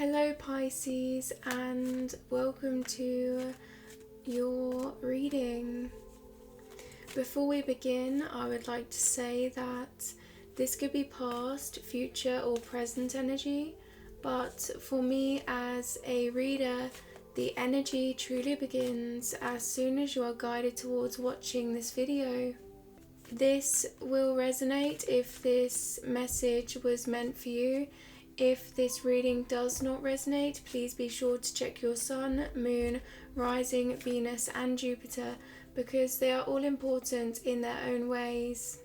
Hello Pisces, and welcome to your reading. Before we begin, I would like to say that this could be past, future or present energy, but for me as a reader, the energy truly begins as soon as you are guided towards watching this video. This will resonate if this message was meant for you. If this reading does not resonate, please be sure to check your Sun, Moon, Rising, Venus and Jupiter, because they are all important in their own ways.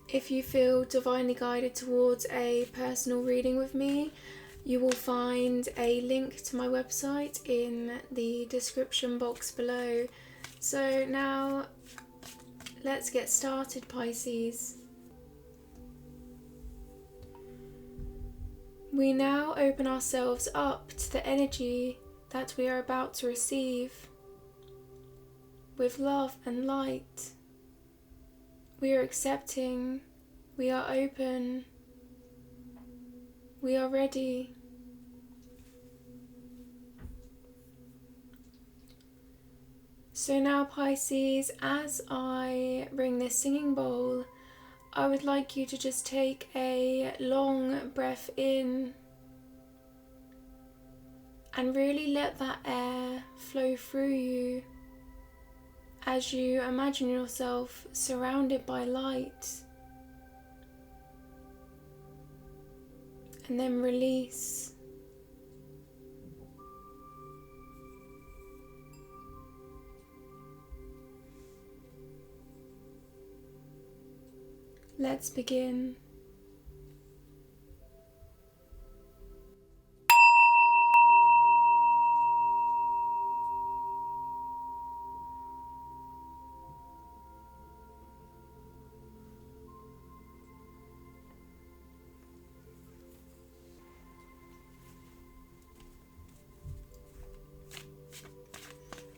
If you feel divinely guided towards a personal reading with me, you will find a link to my website in the description box below. So now, let's get started, Pisces. We now open ourselves up to the energy that we are about to receive with love and light. We are accepting, we are open, we are ready. So now, Pisces, as I bring this singing bowl, I would like you to just take a long breath in and really let that air flow through you as you imagine yourself surrounded by light, and then release. Let's begin.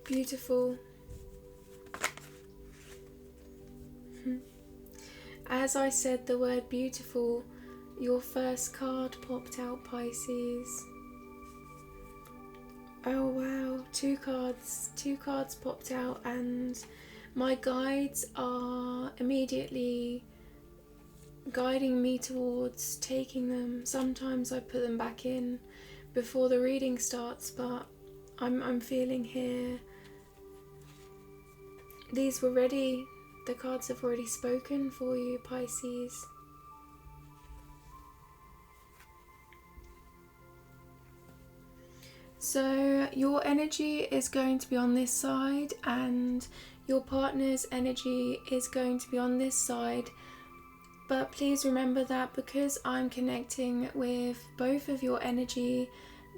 Beautiful. As I said the word beautiful, your first card popped out, Pisces. Oh wow, two cards popped out, and my guides are immediately guiding me towards taking them. Sometimes I put them back in before the reading starts, but I'm feeling here these were ready. The cards have already spoken for you, Pisces. So your energy is going to be on this side and your partner's energy is going to be on this side. But please remember that because I'm connecting with both of your energy,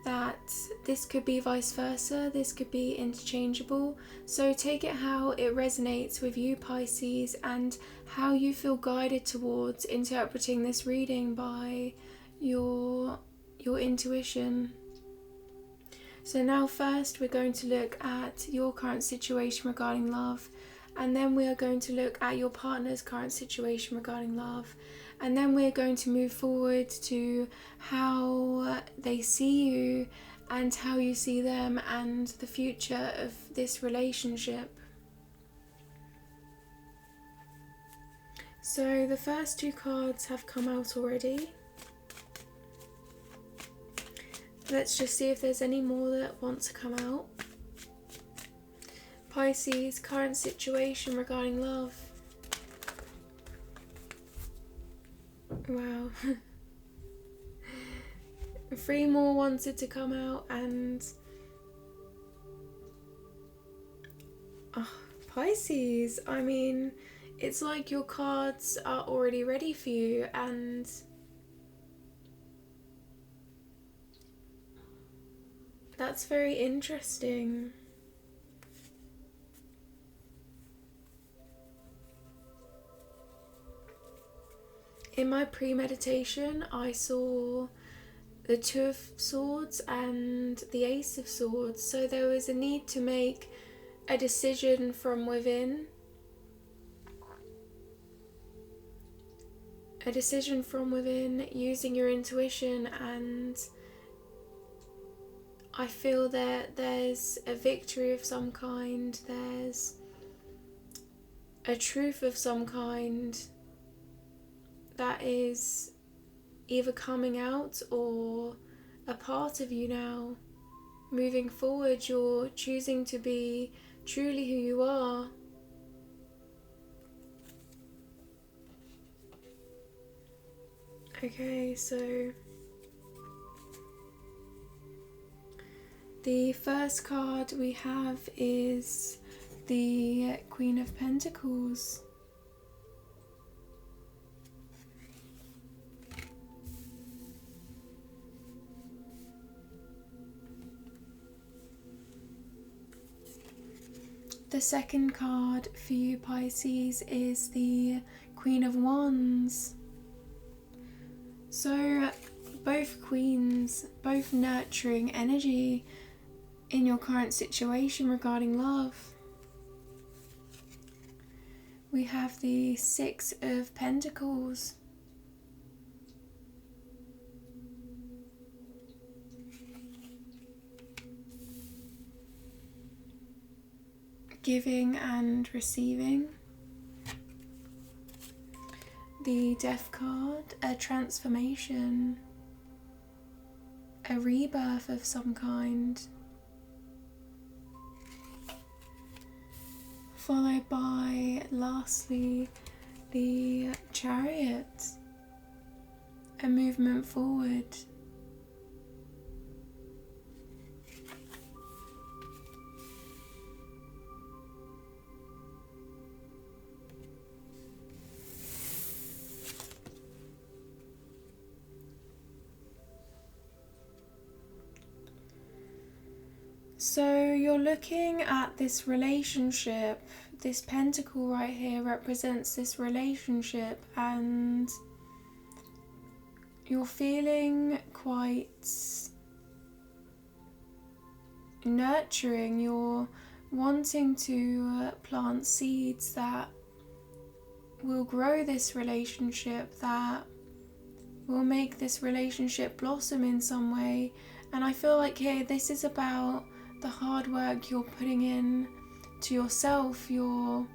that this could be vice versa, this could be interchangeable. So take it how it resonates with you, Pisces, and how you feel guided towards interpreting this reading by your intuition. So now first we're going to look at your current situation regarding love, and then we are going to look at your partner's current situation regarding love. And then we're going to move forward to how they see you and how you see them and the future of this relationship. So the first two cards have come out already. Let's just see if there's any more that want to come out. Pisces, current situation regarding love. Wow. 3 more wanted to come out, and Pisces, I mean, it's like your cards are already ready for you, and that's very interesting. In my pre-meditation, I saw the 2 of Swords and the Ace of Swords. So there was a need to make a decision from within. A decision from within, using your intuition and I feel that there's a victory of some kind, there's a truth of some kind that is either coming out or a part of you now. Moving forward, you're choosing to be truly who you are. Okay, so the first card we have is the Queen of Pentacles. The second card for you, Pisces, is the Queen of Wands. So both queens, both nurturing energy in your current situation regarding love. We have the Six of Pentacles. Giving and receiving. The Death card, a transformation, a rebirth of some kind. Followed by, lastly, the Chariot, a movement forward. So you're looking at this relationship, this pentacle right here represents this relationship, and you're feeling quite nurturing. You're wanting to plant seeds that will grow this relationship, that will make this relationship blossom in some way. And I feel like here this is about the hard work you're putting in to yourself. You're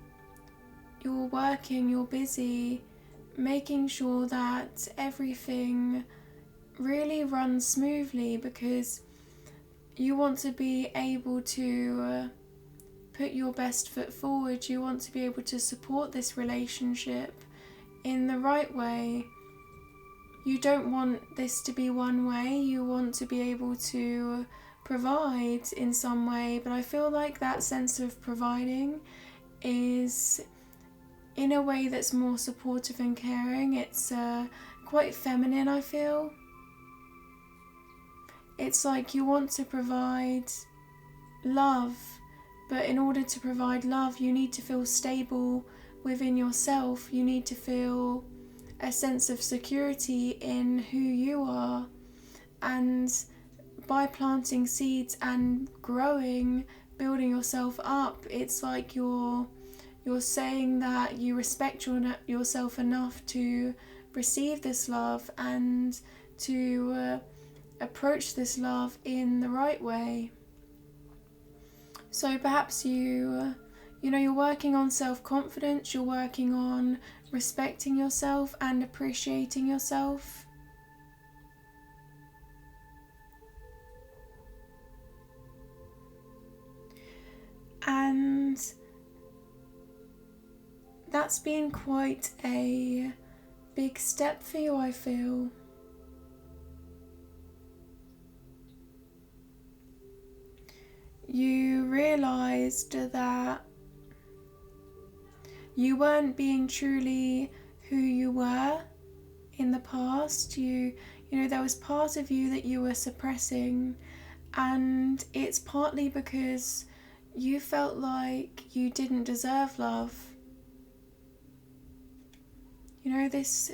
working, you're busy, making sure that everything really runs smoothly, because you want to be able to put your best foot forward. You want to be able to support this relationship in the right way. You don't want this to be one way. You want to be able to provide in some way, but I feel like that sense of providing is in a way that's more supportive and caring. It's quite feminine, I feel. It's like you want to provide love, but in order to provide love you need to feel stable within yourself. You need to feel a sense of security in who you are, and by planting seeds and growing, building yourself up, it's like you're saying that you respect yourself enough to receive this love and to approach this love in the right way. So perhaps you're working on self-confidence, you're working on respecting yourself and appreciating yourself. And that's been quite a big step for you, I feel. You realised that you weren't being truly who you were in the past. You know, there was part of you that you were suppressing, and it's partly because you felt like you didn't deserve love. You know, this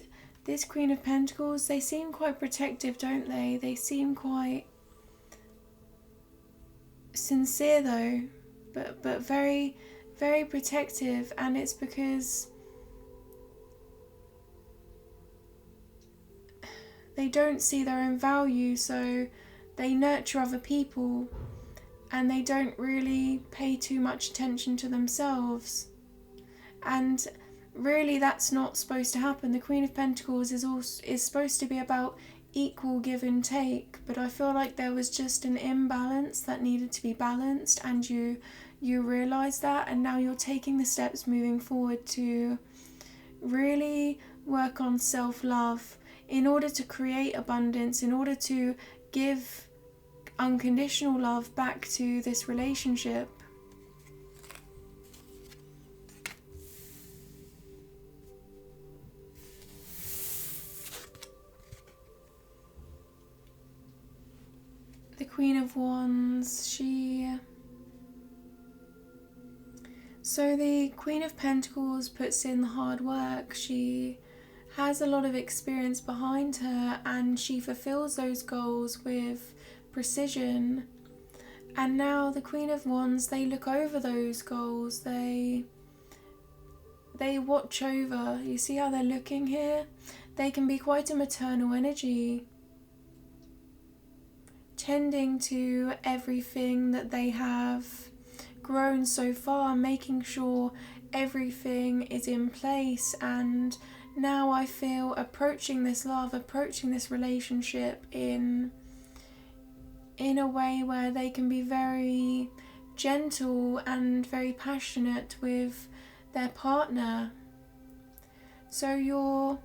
Queen of Pentacles, they seem quite protective, don't they? They seem quite sincere though, but very, very protective, and it's because they don't see their own value, so they nurture other people and they don't really pay too much attention to themselves. And really that's not supposed to happen. The Queen of Pentacles is supposed to be about equal give and take, but I feel like there was just an imbalance that needed to be balanced, and you realize that, and now you're taking the steps moving forward to really work on self-love in order to create abundance, in order to give unconditional love back to this relationship. The Queen of Wands, so the Queen of Pentacles puts in the hard work. She has a lot of experience behind her and she fulfills those goals with precision. And now the Queen of Wands, they look over those goals. They watch over. You see how they're looking here? They can be quite a maternal energy, tending to everything that they have grown so far, making sure everything is in place. And now I feel approaching this love, approaching this relationship in a way where they can be very gentle and very passionate with their partner. So you're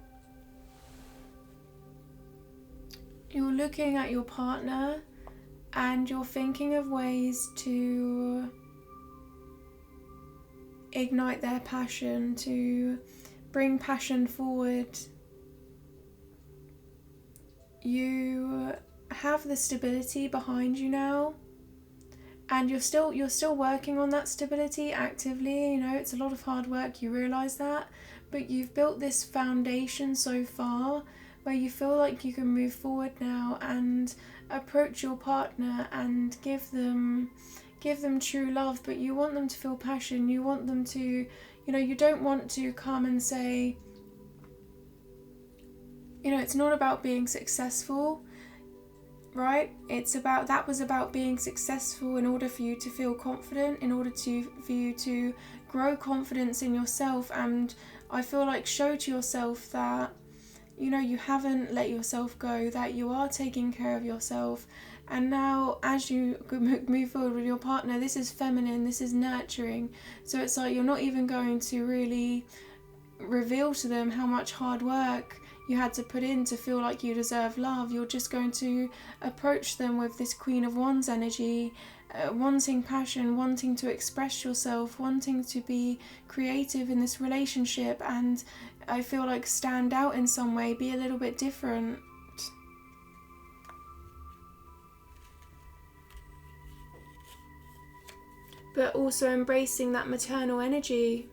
looking at your partner and you're thinking of ways to ignite their passion, to bring passion forward. You have the stability behind you now, and you're still working on that stability actively. You know, it's a lot of hard work, you realize that, but you've built this foundation so far where you feel like you can move forward now and approach your partner and give them true love. But you want them to feel passion. You want them to, you don't want to come and say, it's not about being successful, right? That was about being successful in order for you to feel confident, in order for you to grow confidence in yourself. And I feel like show to yourself that you haven't let yourself go, that you are taking care of yourself. And now as you move forward with your partner, this is feminine, this is nurturing. So it's like you're not even going to really reveal to them how much hard work you had to put in to feel like you deserve love. You're just going to approach them with this Queen of Wands energy, wanting passion, wanting to express yourself, wanting to be creative in this relationship, and I feel like stand out in some way, be a little bit different. But also embracing that maternal energy.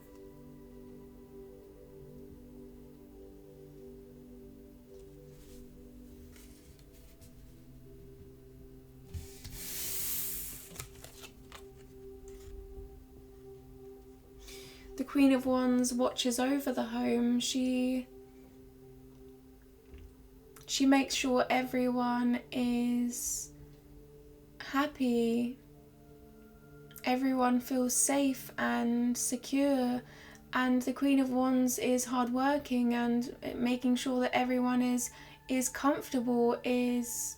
The Queen of Wands watches over the home. She makes sure everyone is happy, everyone feels safe and secure, and the Queen of Wands is hardworking and making sure that everyone is comfortable, is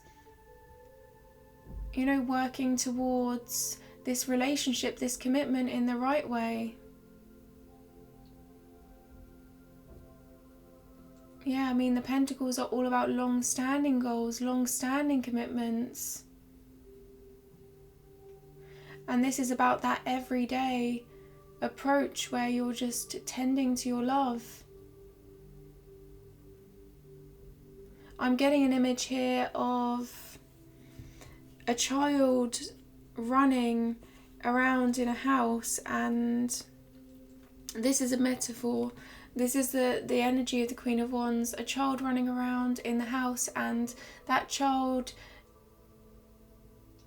working towards this relationship, this commitment in the right way. Yeah, I mean, the Pentacles are all about long-standing goals, long-standing commitments. And this is about that everyday approach where you're just tending to your love. I'm getting an image here of a child running around in a house, and this is a metaphor. This is the energy of the Queen of Wands, a child running around in the house, and that child,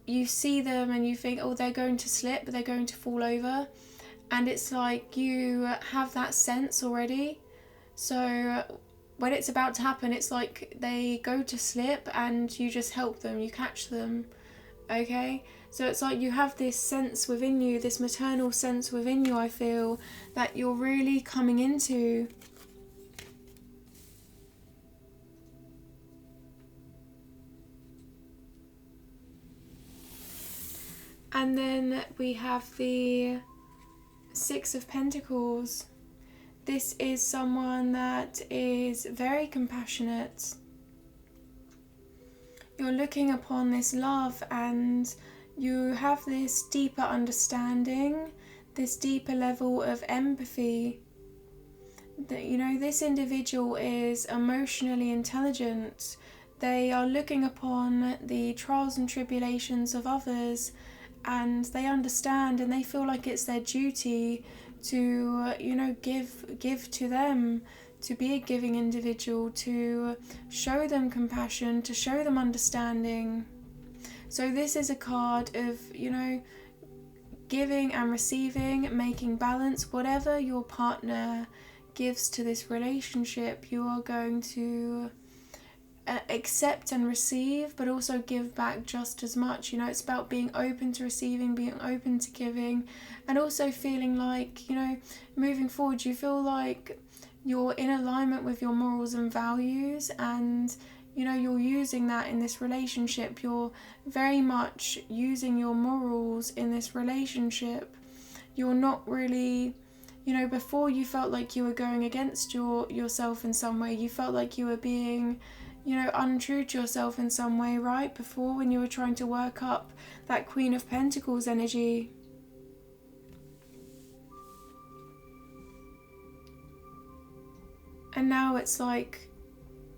you see them and you think, oh, they're going to slip, they're going to fall over. And it's like you have that sense already. So when it's about to happen, it's like they go to slip and you just help them, you catch them, okay? So it's like you have this sense within you, this maternal sense within you, I feel, that you're really coming into. And then we have the Six of Pentacles. This is someone that is very compassionate. You're looking upon this love and you have this deeper understanding, this deeper level of empathy. That, you know, this individual is emotionally intelligent. They are looking upon the trials and tribulations of others, and they understand and they feel like it's their duty to, you know, give to them, to be a giving individual, to show them compassion, to show them understanding. So this is a card of, you know, giving and receiving, making balance. Whatever your partner gives to this relationship, you are going to accept and receive, but also give back just as much. You know, it's about being open to receiving, being open to giving, and also feeling like, you know, moving forward, you feel like you're in alignment with your morals and values, and, you know, you're using that in this relationship. You're very much using your morals in this relationship. You're not really, you know, before you felt like you were going against yourself in some way. You felt like you were being, you know, untrue to yourself in some way, right? Before, when you were trying to work up that Queen of Pentacles energy. And now it's like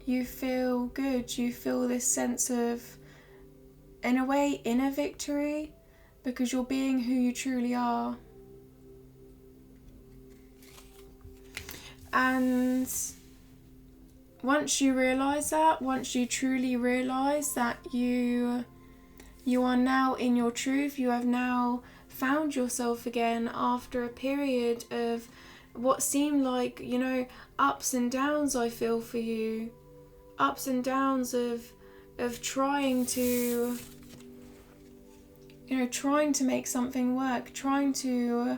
you feel good. You feel this sense of, in a way, inner victory, because you're being who you truly are. And once you realise that, once you truly realise that you are now in your truth, you have now found yourself again after a period of what seemed like, you know, ups and downs, I feel, for you. Ups and downs of trying to, you know, trying to make something work, trying to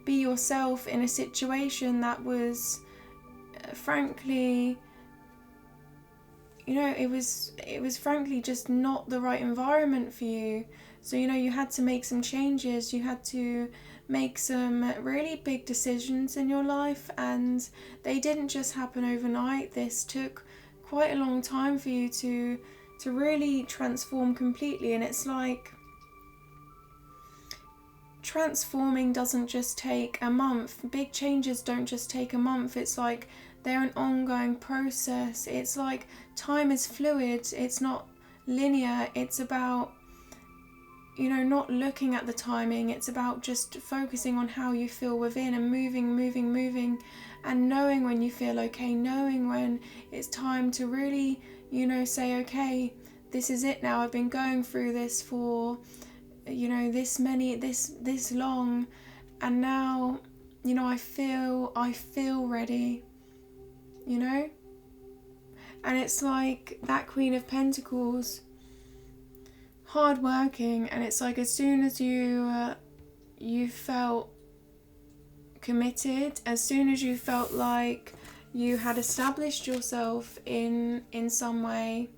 be yourself in a situation that was, frankly, you know, it was frankly just not the right environment for you. So, you know, you had to make some changes, you had to make some really big decisions in your life, and they didn't just happen overnight. This took quite a long time for you to really transform completely. And it's like, transforming doesn't just take a month. Big changes don't just take a month. It's like they're an ongoing process. It's like time is fluid. It's not linear. It's about, you know, not looking at the timing. It's about just focusing on how you feel within and moving, and knowing when you feel okay, knowing when it's time to really, you know, say, okay, this is it now. I've been going through this for, you know, this long, and now, you know, I feel ready, you know. And it's like that Queen of Pentacles, hard working, and it's like as soon as you felt committed, as soon as you felt like you had established yourself in some way,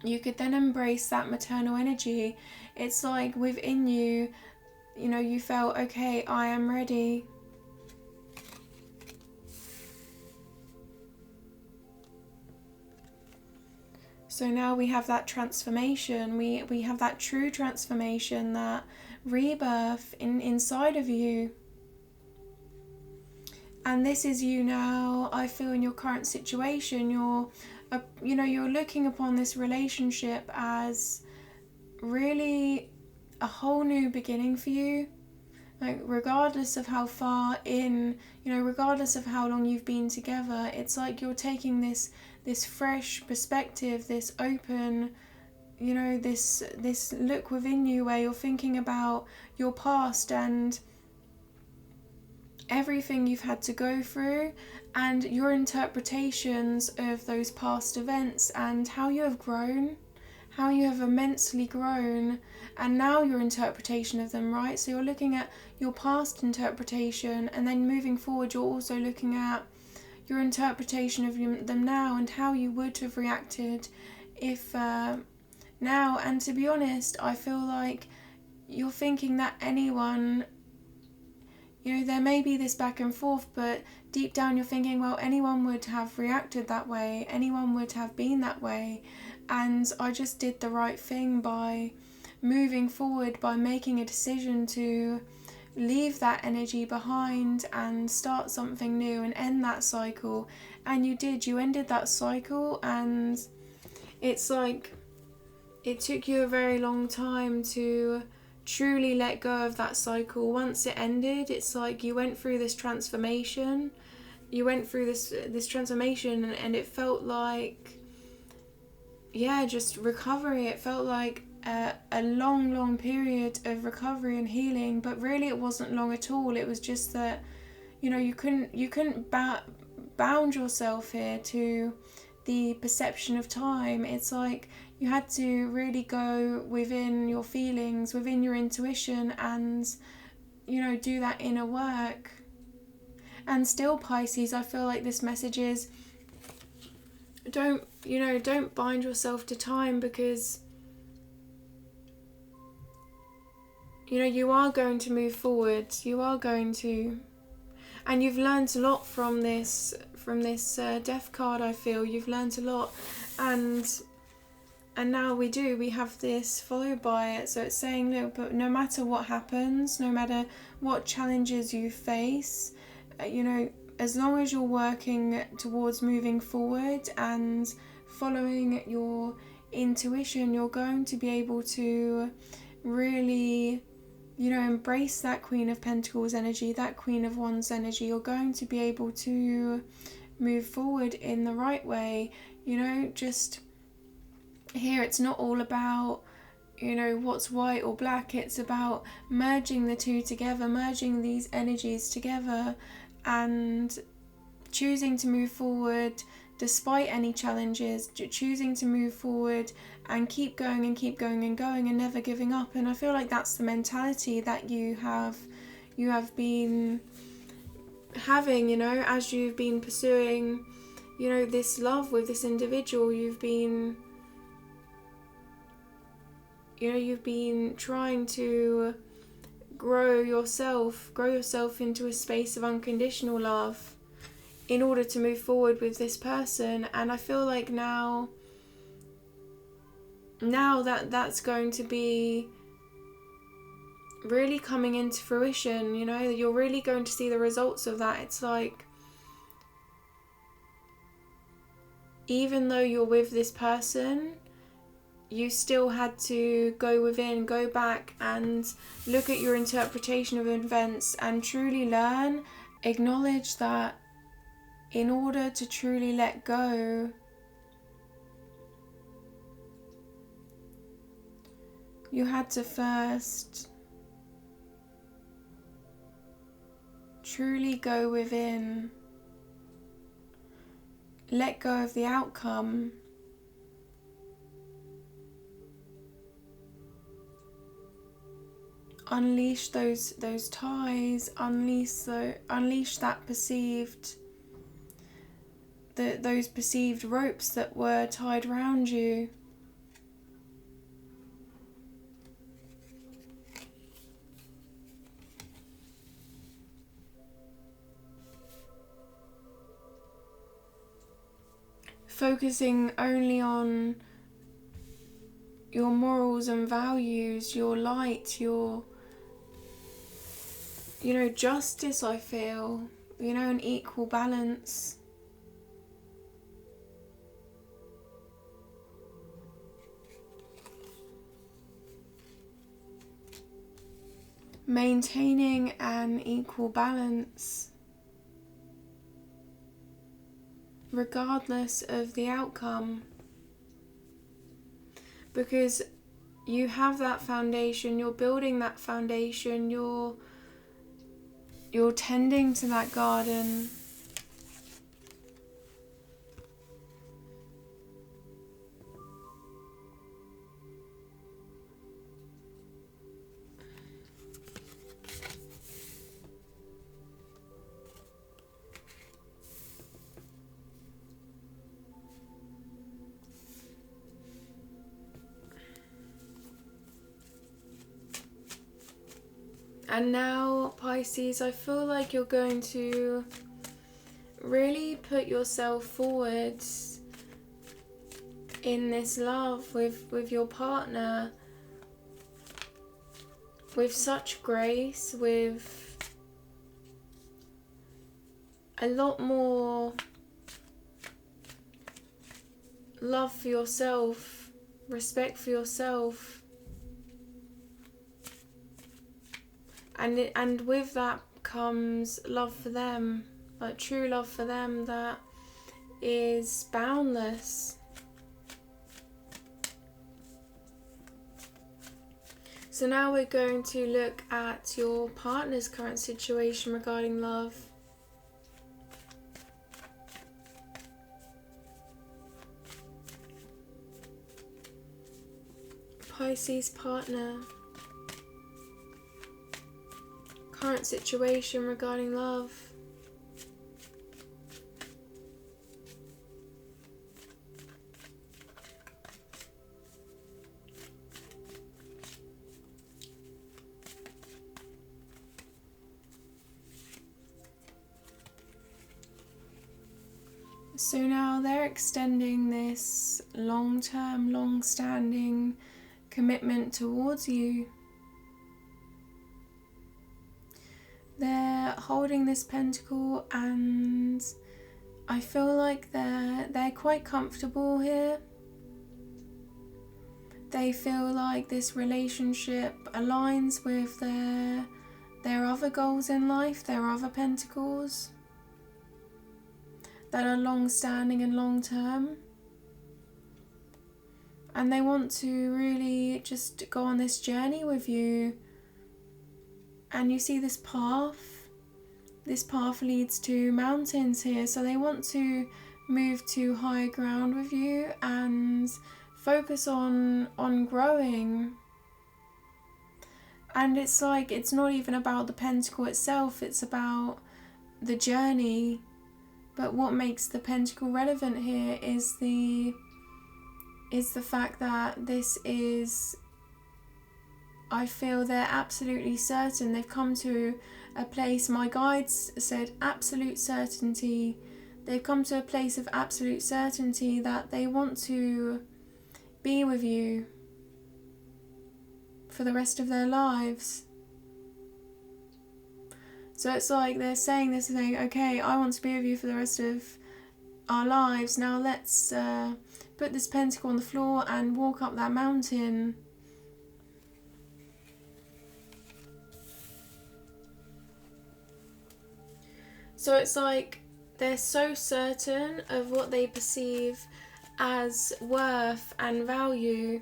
you could then embrace that maternal energy. It's like within you, you know, you felt, okay, I am ready. So now we have that transformation. We have that true transformation, that rebirth inside of you. And this is you now, I feel, in your current situation. You're looking upon this relationship as really a whole new beginning for you. Like, regardless of how far in, you know, regardless of how long you've been together, it's like you're taking this fresh perspective, this open, you know, this look within you where you're thinking about your past and everything you've had to go through and your interpretations of those past events and how you have grown, how you have immensely grown, and now your interpretation of them, right? So you're looking at your past interpretation, and then moving forward you're also looking at your interpretation of them now and how you would have reacted if now. And to be honest, I feel like you're thinking that anyone, there may be this back and forth, but deep down you're thinking, well, anyone would have reacted that way, anyone would have been that way, and I just did the right thing by moving forward, by making a decision to leave that energy behind and start something new and end that cycle. And you ended that cycle, and it's like it took you a very long time to truly let go of that cycle. Once it ended, it's like you went through this transformation. You went through this transformation, and it felt like, just recovery. It felt like a long period of recovery and healing, but really it wasn't long at all. It was just that, you couldn't bound yourself here to the perception of time. It's like you had to really go within your feelings, within your intuition, and do that inner work. And still, Pisces, I feel like this message is don't bind yourself to time, because you are going to move forward. You are going to, and you've learned a lot from this death card. I feel you've learned a lot, and now we have this followed by it. So it's saying, look, but no matter what happens, no matter what challenges you face, as long as you're working towards moving forward and following your intuition, you're going to be able to really, embrace that Queen of Pentacles energy, that Queen of Wands energy. You're going to be able to move forward in the right way. Just here, it's not all about, what's white or black. It's about merging the two together, merging these energies together, and choosing to move forward despite any challenges, choosing to move forward and keep going and keep going and going and never giving up. And I feel like that's the mentality that you have been having, as you've been pursuing, this love with this individual. You've been trying to grow yourself into a space of unconditional love in order to move forward with this person. And I feel like now that's going to be really coming into fruition. You're really going to see the results of that. It's like, even though you're with this person, you still had to go within, go back and look at your interpretation of events and truly learn, acknowledge that in order to truly let go, you had to first truly go within, let go of the outcome, unleash those ties, unleash that perceived, those perceived ropes that were tied around you. Focusing only on your morals and values, your light, your justice, I feel, an equal balance. Maintaining an equal balance regardless of the outcome, because you have that foundation, you're building that foundation, you're you're tending to that garden. And now, Pisces, I feel like you're going to really put yourself forward in this love with your partner with such grace, with a lot more love for yourself, respect for yourself. And with that comes love for them, like true love for them that is boundless. So now we're going to look at your partner's current situation regarding love. Pisces partner. Current situation regarding love. So now they're extending this long-term, long-standing commitment towards you. They're holding this pentacle, and I feel like they're quite comfortable here. They feel like this relationship aligns with their other goals in life, their other pentacles that are long-standing and long-term. And they want to really just go on this journey with you. And you see this path leads to mountains here, so they want to move to higher ground with you and focus on growing. And it's like, it's not even about the pentacle itself, it's about the journey. But what makes the pentacle relevant here is the fact that this is, I feel they're absolutely certain. They've come to a place, my guides said absolute certainty. They've come to a place of absolute certainty that they want to be with you for the rest of their lives. So it's like they're saying this thing, okay, I want to be with you for the rest of our lives. Now let's put this pentacle on the floor and walk up that mountain. So it's like they're so certain of what they perceive as worth and value.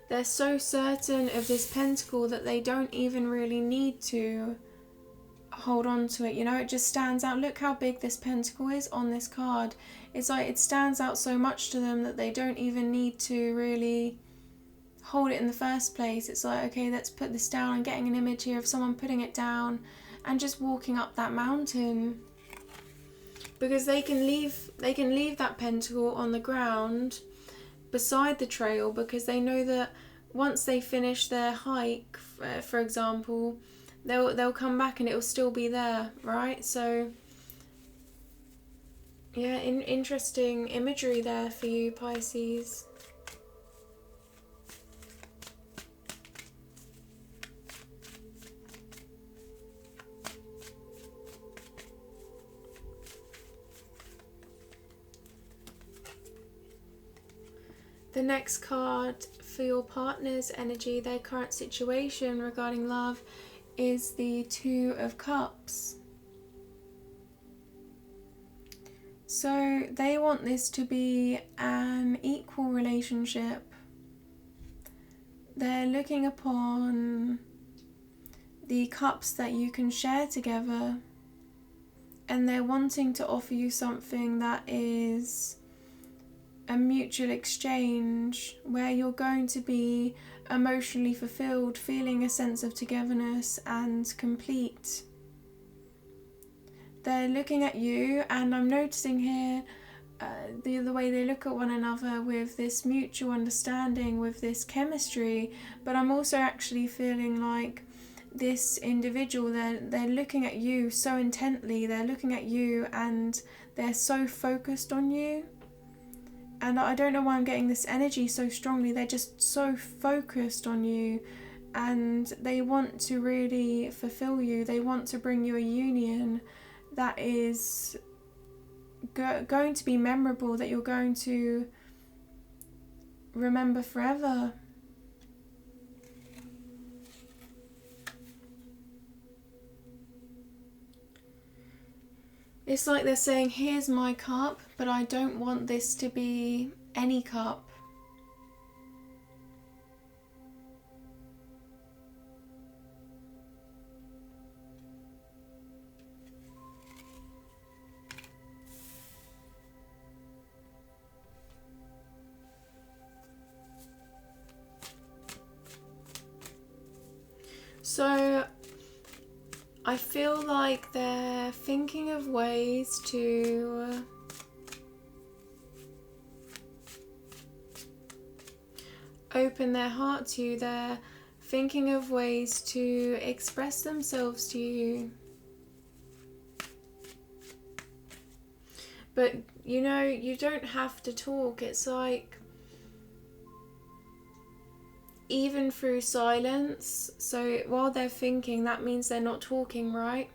They're so certain of this pentacle that they don't even really need to hold on to it. You know, it just stands out. Look how big this pentacle is on this card. It's like it stands out so much to them that they don't even need to really hold it in the first place. It's like, okay, let's put this down. I'm getting an image here of someone putting it down and just walking up that mountain, because they can leave that pentacle on the ground beside the trail, because they know that once they finish their hike, for example, they'll come back and it will still be there, right? So yeah, interesting imagery there for you, Pisces. The next card for your partner's energy, their current situation regarding love, is the Two of Cups. So they want this to be an equal relationship. They're looking upon the cups that you can share together, and they're wanting to offer you something that is a mutual exchange where you're going to be emotionally fulfilled, feeling a sense of togetherness and complete. They're looking at you, and I'm noticing here the way they look at one another with this mutual understanding, with this chemistry, but I'm also actually feeling like this individual, they're looking at you so intently, they're looking at you and they're so focused on you. And I don't know why I'm getting this energy so strongly. They're just so focused on you, and they want to really fulfill you. They want to bring you a union that is going to be memorable, that you're going to remember forever. It's like they're saying, here's my cup, but I don't want this to be any cup. So I feel like they're thinking of ways to open their heart to you. They're thinking of ways to express themselves to you. But you know, you don't have to talk. It's like, even through silence, so while they're thinking, that means they're not talking, right?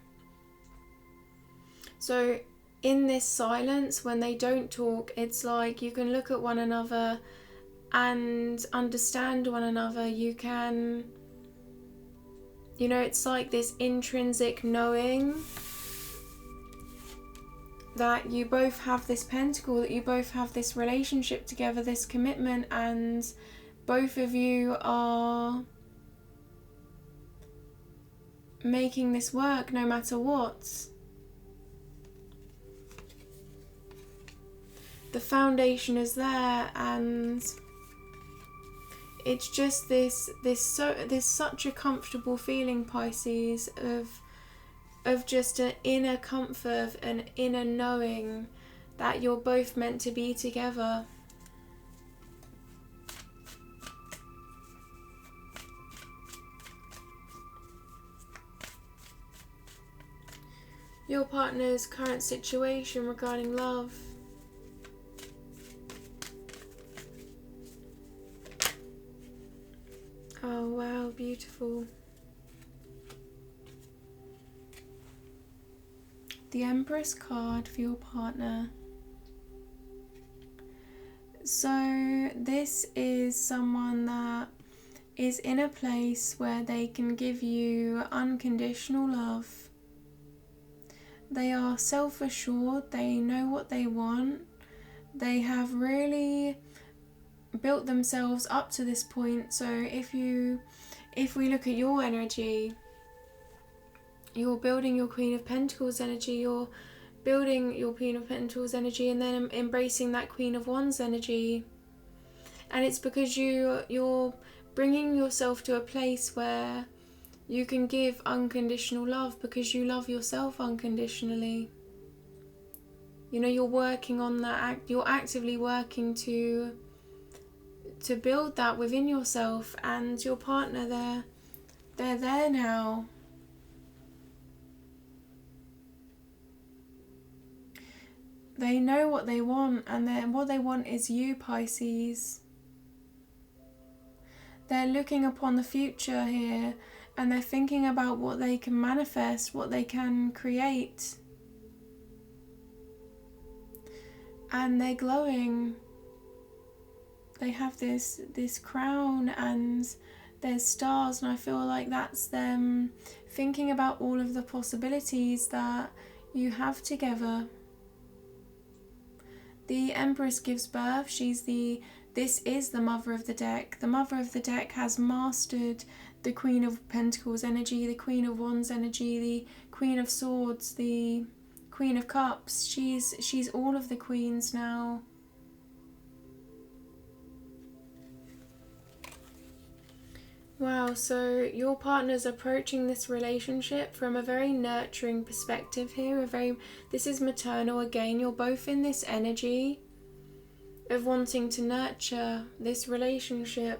So in this silence, when they don't talk, it's like you can look at one another and understand one another. You can, you know, it's like this intrinsic knowing that you both have this pentacle, that you both have this relationship together, this commitment, and both of you are making this work no matter what. The foundation is there, and it's just this such a comfortable feeling, Pisces, of just an inner comfort, an inner knowing that you're both meant to be together. Your partner's current situation regarding love. Oh wow, beautiful. The Empress card for your partner. So this is someone that is in a place where they can give you unconditional love. They are self-assured, they know what they want, they have really built themselves up to this point. So if we look at your energy, you're building your Queen of Pentacles energy, you're building your Queen of Pentacles energy, and then embracing that Queen of Wands energy. And it's because you're bringing yourself to a place where you can give unconditional love because you love yourself unconditionally. You know, you're working on that, you're actively working to build that within yourself, and your partner, they're there now. They know what they want, and what they want is you, Pisces. They're looking upon the future here, and they're thinking about what they can manifest, what they can create. And they're glowing. They have this crown, and there's stars, and I feel like that's them thinking about all of the possibilities that you have together. The Empress gives birth. She's the this is the Mother of the deck. The Mother of the deck has mastered the Queen of Pentacles energy, the Queen of Wands energy, the Queen of Swords, the Queen of Cups. She's all of the queens now. Wow, so your partner's approaching this relationship from a very nurturing perspective here. This is maternal again. You're both in this energy of wanting to nurture this relationship.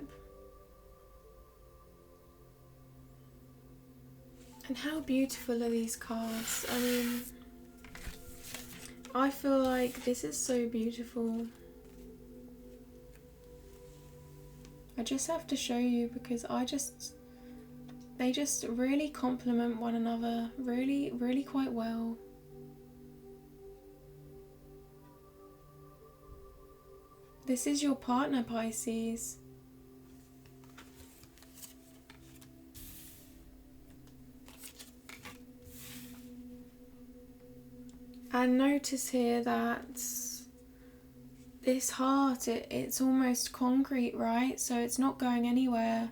And how beautiful are these cards? I mean, I feel like this is so beautiful. I just have to show you because they just really complement one another really, really quite well. This is your partner, Pisces. And notice here that this heart, it's almost concrete, right? So it's not going anywhere,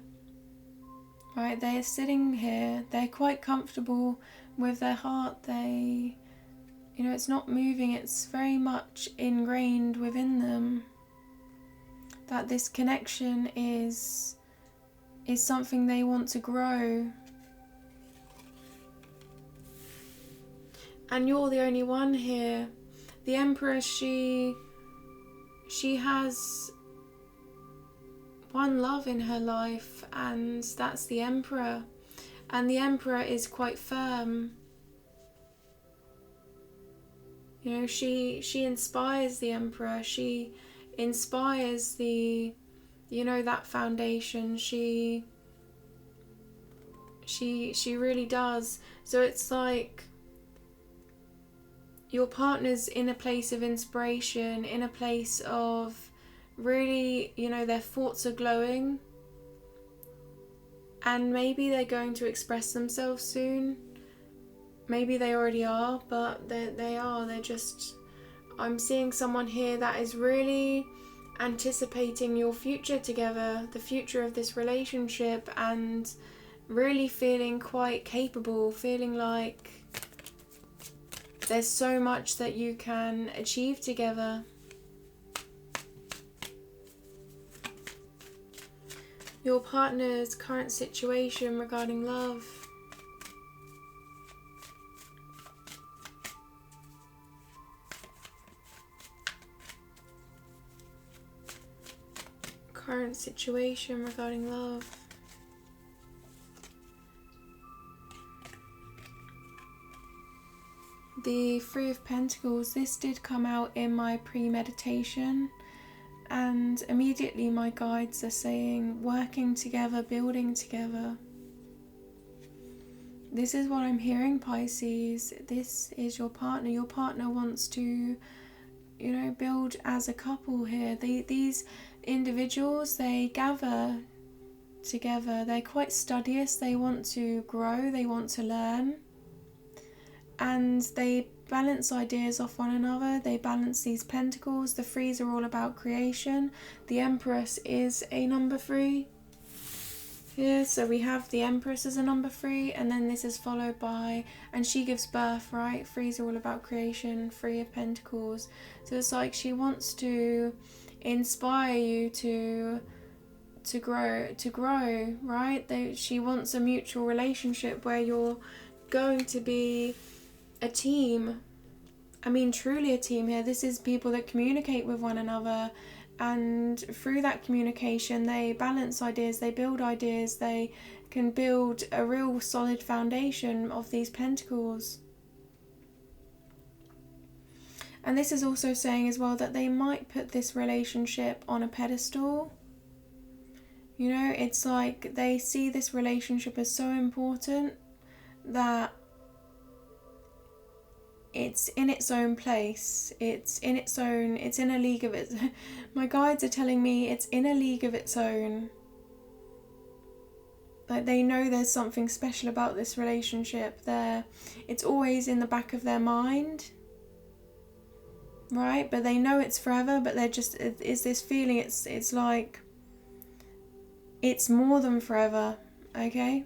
right? They're sitting here, they're quite comfortable with their heart. It's not moving, it's very much ingrained within them that this connection is something they want to grow. And you're the only one here. The Empress, she has one love in her life, and that's the Emperor. And the Emperor is quite firm. You know, she inspires the Emperor. She inspires that foundation. She really does. So it's like your partner's in a place of inspiration, in a place of really, their thoughts are glowing. And maybe they're going to express themselves soon. Maybe they already are, but they're just, I'm seeing someone here that is really anticipating your future together, the future of this relationship, and really feeling quite capable, feeling like there's so much that you can achieve together. Your partner's current situation regarding love. Current situation regarding love. The Three of Pentacles, this did come out in my pre-meditation, and immediately my guides are saying working together, building together. This is what I'm hearing, Pisces. This is your partner. Your partner wants to, build as a couple here. These individuals, they gather together. They're quite studious. They want to grow. They want to learn. And they balance ideas off one another. They balance these pentacles. The threes are all about creation. The Empress is a number 3 here. So we have the Empress as a number 3, and then this is followed by, and she gives birth, right? Threes are all about creation. 3 of Pentacles. So it's like she wants to inspire you to grow, right? She wants a mutual relationship where you're going to be a team. I mean, truly a team here. This is people that communicate with one another, and through that communication they balance ideas, they build ideas, they can build a real solid foundation of these pentacles. And this is also saying as well that they might put this relationship on a pedestal. It's like they see this relationship as so important that it's in its own place. It's in a league of its own. My guides are telling me it's in a league of its own. Like they know there's something special about this relationship. It's always in the back of their mind. right? But they know it's forever, but they're just, it's this feeling, it's like, it's more than forever, okay?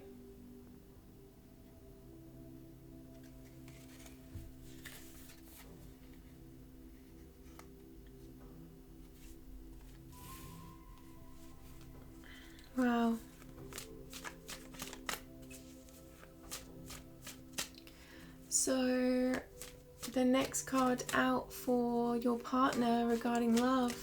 Wow. So the next card out for your partner regarding love.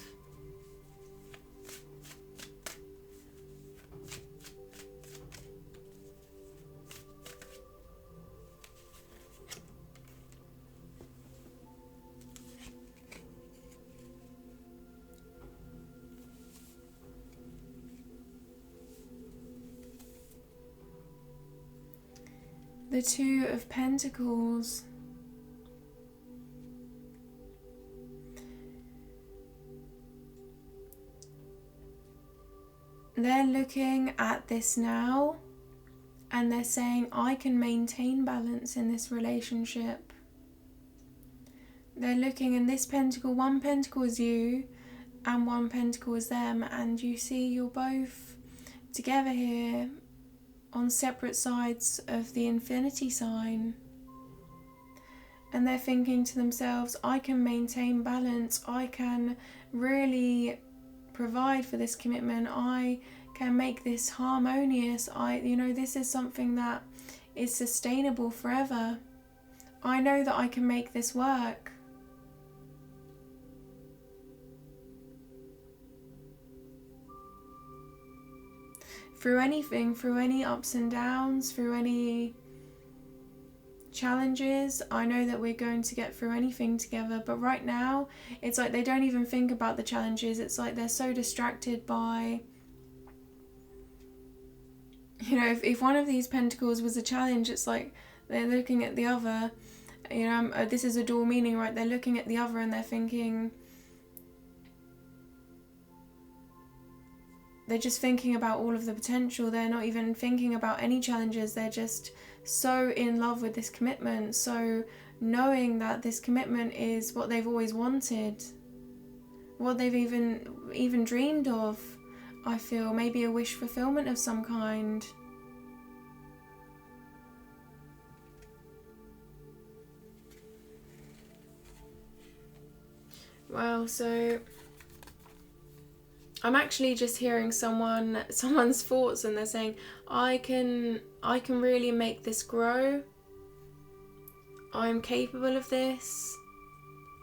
The Two of Pentacles. They're looking at this now and they're saying, I can maintain balance in this relationship. They're looking in this pentacle, one pentacle is you and one pentacle is them, and you see you're both together here on separate sides of the infinity sign. And they're thinking to themselves, I can maintain balance, I can really provide for this commitment, I can make this harmonious, this is something that is sustainable forever. I know that I can make this work. Through anything, through any ups and downs, through any challenges, I know that we're going to get through anything together. But right now, it's like they don't even think about the challenges. It's like they're so distracted by, if one of these pentacles was a challenge, it's like they're looking at the other. This is a dual meaning, right? They're looking at the other and they're thinking, they're just thinking about all of the potential. They're not even thinking about any challenges. They're just so in love with this commitment. So knowing that this commitment is what they've always wanted. What they've even dreamed of, I feel. Maybe a wish fulfillment of some kind. Wow, so I'm actually just hearing someone's thoughts, and they're saying, I can really make this grow. I'm capable of this.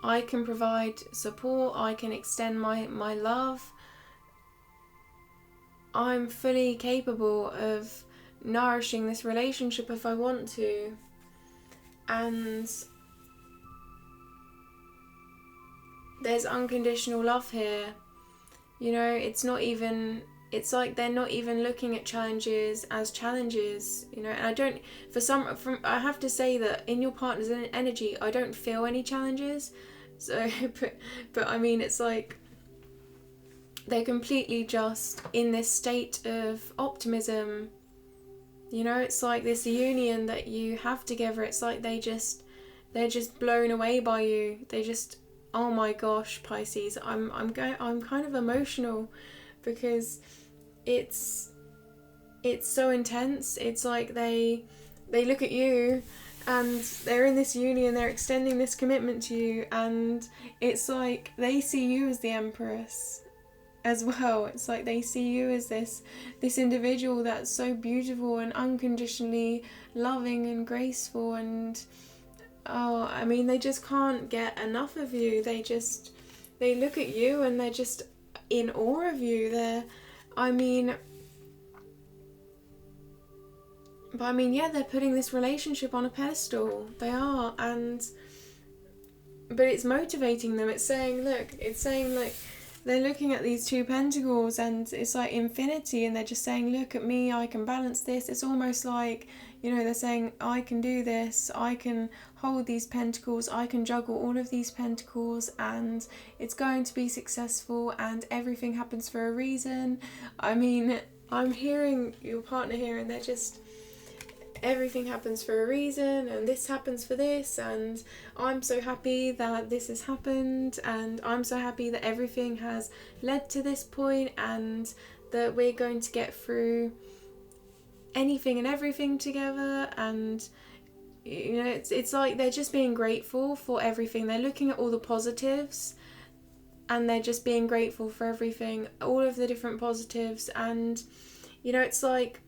I can provide support. I can extend my love. I'm fully capable of nourishing this relationship if I want to. And there's unconditional love here. It's like they're not even looking at challenges as challenges, and I have to say that in your partner's energy, I don't feel any challenges. So, but I mean, it's like they're completely just in this state of optimism. It's like this union that you have together. It's like they're just blown away by you. They just, oh my gosh, Pisces, I'm kind of emotional because it's so intense. It's like they look at you and they're in this union, they're extending this commitment to you, and it's like they see you as the Empress as well. It's like they see you as this individual that's so beautiful and unconditionally loving and graceful, and they just can't get enough of you. They look at you and they're just in awe of you. They're putting this relationship on a pedestal. They are, but it's motivating them. It's saying, look, they're looking at these two pentacles and it's like infinity, and they're just saying, look at me, I can balance this. It's almost like, they're saying, I can do this, I can hold these pentacles, I can juggle all of these pentacles, and it's going to be successful, and everything happens for a reason. I'm hearing your partner here, and everything happens for a reason, and this happens for this, and I'm so happy that this has happened, and I'm so happy that everything has led to this point, and that we're going to get through anything and everything together. And you know, it's like they're just being grateful for everything. They're looking at all the positives, and they're just being grateful for everything, all of the different positives. And you know, it's like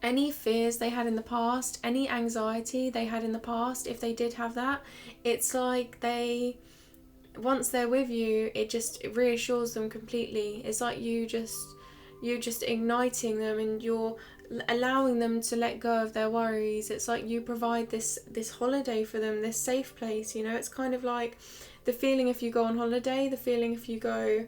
any fears they had in the past, any anxiety they had in the past, if they did have that, it's like once they're with you, it just reassures them completely. It's like you're just igniting them, and you're allowing them to let go of their worries. It's like you provide this holiday for them, this safe place. You know, it's kind of like the feeling if you go on holiday, the feeling if you go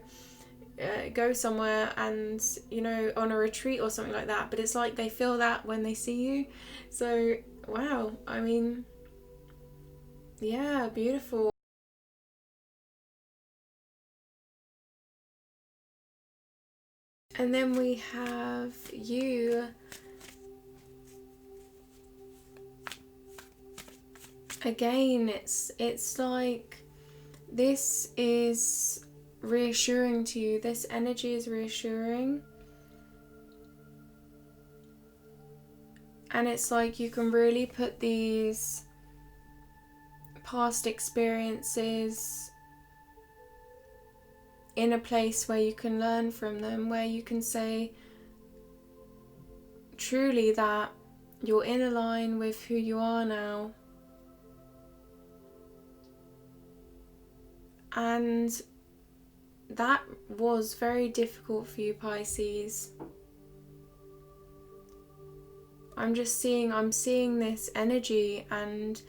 somewhere and, you know, on a retreat or something like that. But it's like they feel that when they see you. So wow, I mean, yeah, beautiful. And then we have you. Again, it's like this is reassuring to you. This energy is reassuring. And it's like you can really put these past experiences in a place where you can learn from them, where you can say truly that you're in a line with who you are now. And that was very difficult for you, Pisces. I'm seeing this energy, and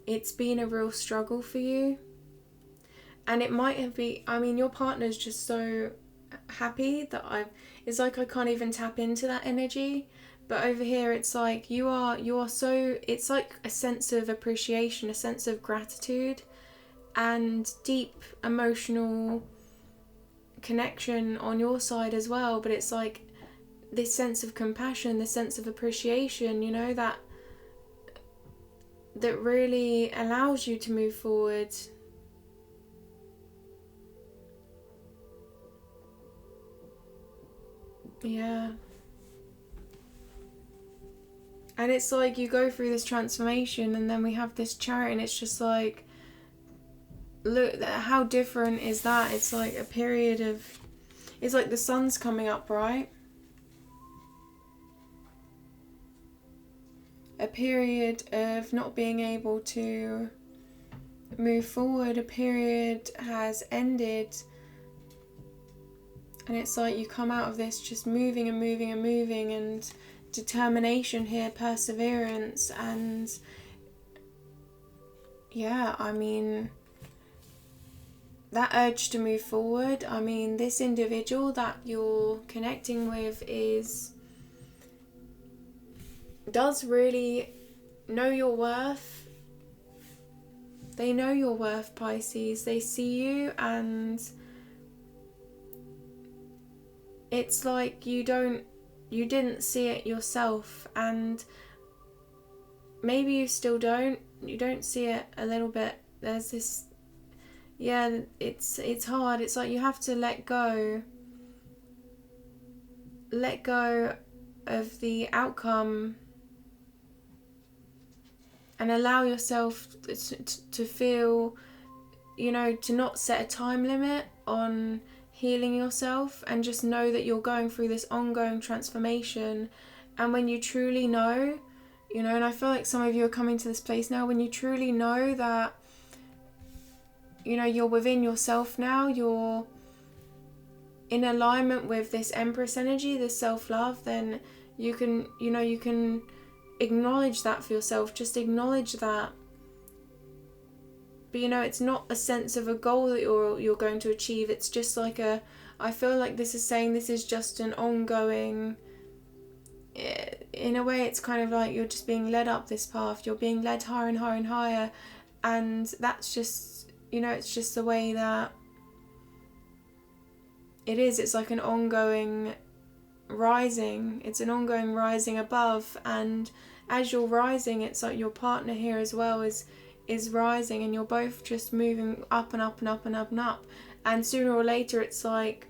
it's been a real struggle for you. And it might have been, I mean, your partner's just so happy that it's like I can't even tap into that energy. But over here, it's like you are so, it's like a sense of appreciation, a sense of gratitude, and deep emotional connection on your side as well. But it's like this sense of compassion, this sense of appreciation, you know, that really allows you to move forward. Yeah. And it's like you go through this transformation, and then we have this Chariot, and it's just like, look, how different is that? It's like a period of, it's like the sun's coming up, right? A period of not being able to move forward. A period has ended, and it's like you come out of this just moving and moving and moving, and determination here, perseverance. And yeah, I mean, that urge to move forward. I mean, this individual that you're connecting with does really know your worth. They know your worth, Pisces. They see you, and it's like you didn't see it yourself, and maybe you still don't. You don't see it a little bit. There's this, yeah, it's hard. It's like you have to let go of the outcome, and allow yourself to feel, you know, to not set a time limit on healing yourself, and just know that you're going through this ongoing transformation. And when you truly know, you know, and I feel like some of you are coming to this place now, when you truly know that, you know, you're within yourself now, you're in alignment with this Empress energy, this self-love, then you can acknowledge that for yourself. Just acknowledge that. But you know, it's not a sense of a goal that you're going to achieve. It's just like I feel like this is saying this is just an ongoing, in a way it's kind of like you're just being led up this path. You're being led higher and higher and higher. And that's just, you know, it's just the way that it is. It's like an ongoing rising. It's an ongoing rising above, and as you're rising, it's like your partner here as well is rising, and you're both just moving up and up and up and up and up. And sooner or later, it's like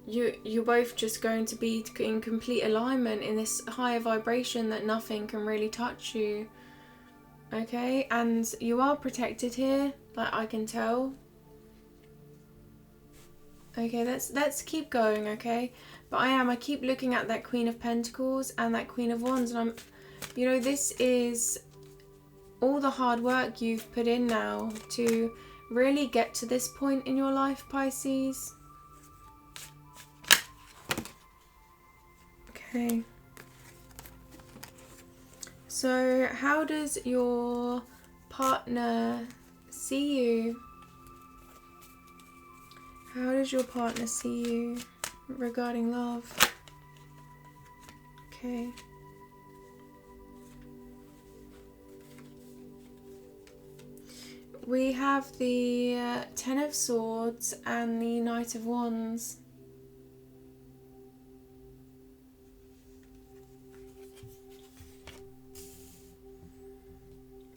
you're both just going to be in complete alignment in this higher vibration that nothing can really touch you. Okay, and you are protected here, like I can tell. Okay, let's keep going, okay? But I keep looking at that Queen of Pentacles and that Queen of Wands, and this is all the hard work you've put in now to really get to this point in your life, Pisces. Okay. So, how does your partner see you? How does your partner see you regarding love? Okay. We have the Ten of Swords and the Knight of Wands.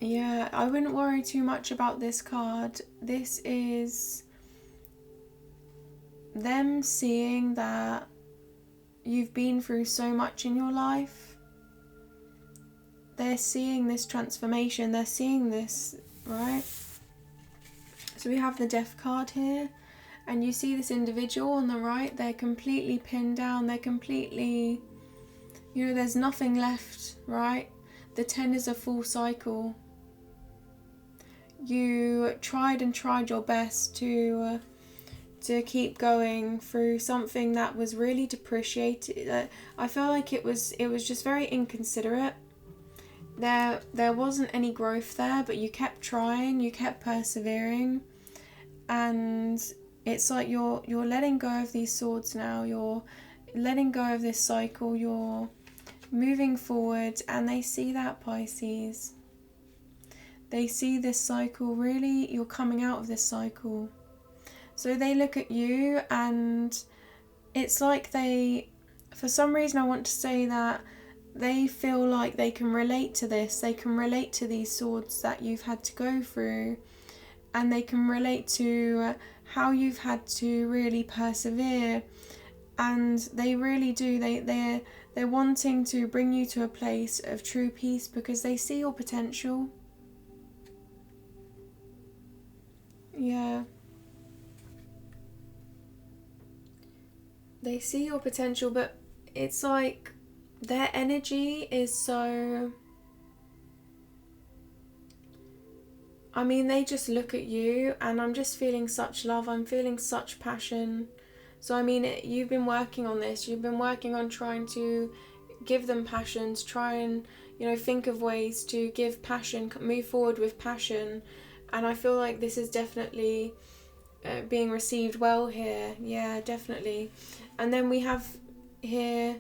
Yeah, I wouldn't worry too much about this card. This is them seeing that you've been through so much in your life. They're seeing this transformation. They're seeing this, right? So we have the Death card here. And you see this individual on the right. They're completely pinned down. They're completely, there's nothing left, right? The 10 is a full cycle. You tried your best to keep going through something that was really depreciated. I feel like it was just very inconsiderate. There wasn't any growth there, but you kept trying, you kept persevering, and it's like you're letting go of these swords now. You're letting go of this cycle. You're moving forward, and they see that, Pisces. They see this cycle. Really, you're coming out of this cycle. So they look at you, and it's like for some reason I want to say that they feel like they can relate to this. They can relate to these swords that you've had to go through, and they can relate to how you've had to really persevere. And they really do. They're wanting to bring you to a place of true peace because they see your potential. Yeah. They see your potential, but it's like their energy is so... they just look at you, and I'm just feeling such love. I'm feeling such passion. So, you've been working on this. You've been working on trying to give them passion, to try and, think of ways to give passion, move forward with passion. And I feel like this is definitely being received well here. Yeah, definitely. And then we have here,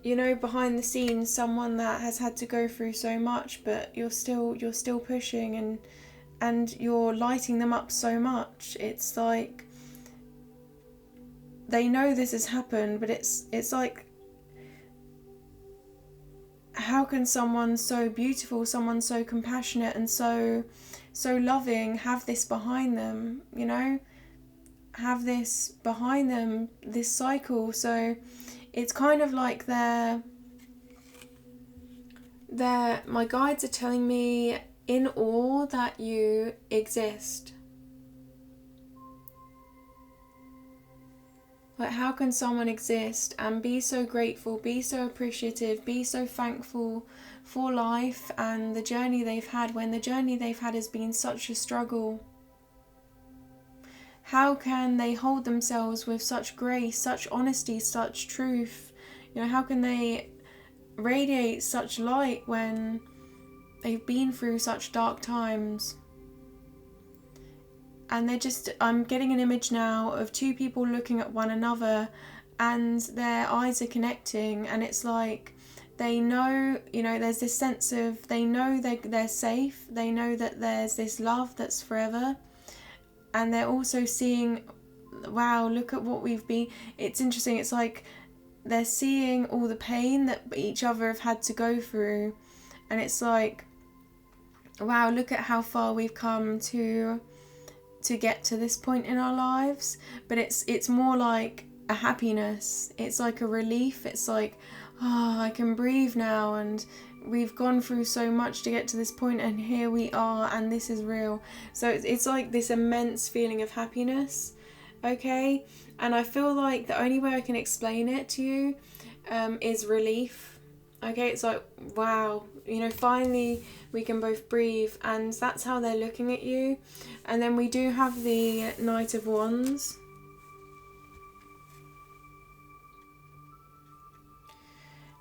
behind the scenes, someone that has had to go through so much, but you're still pushing, and you're lighting them up so much. It's like they know this has happened, but it's like, how can someone so beautiful, someone so compassionate and so loving have this behind them, have this behind them, this cycle. So it's kind of like my guides are telling me, in awe that you exist. Like, how can someone exist and be so grateful, be so appreciative, be so thankful for life and the journey they've had, when the journey they've had has been such a struggle? How can they hold themselves with such grace, such honesty, such truth? How can they radiate such light when they've been through such dark times? And I'm getting an image now of two people looking at one another, and their eyes are connecting, and it's like they know, there's this sense of, they know they're safe, they know that there's this love that's forever, and they're also seeing wow, look at what we've been. It's interesting. It's like they're seeing all the pain that each other have had to go through, and it's like, wow, look at how far we've come to get to this point in our lives. But it's more like a happiness. It's like a relief. It's like, oh, I can breathe now, and we've gone through so much to get to this point, and here we are, and this is real. So it's like this immense feeling of happiness, okay? And I feel like the only way I can explain it to you is relief, okay? It's like, wow, you know, finally we can both breathe, and that's how they're looking at you. And then we do have the Knight of Wands.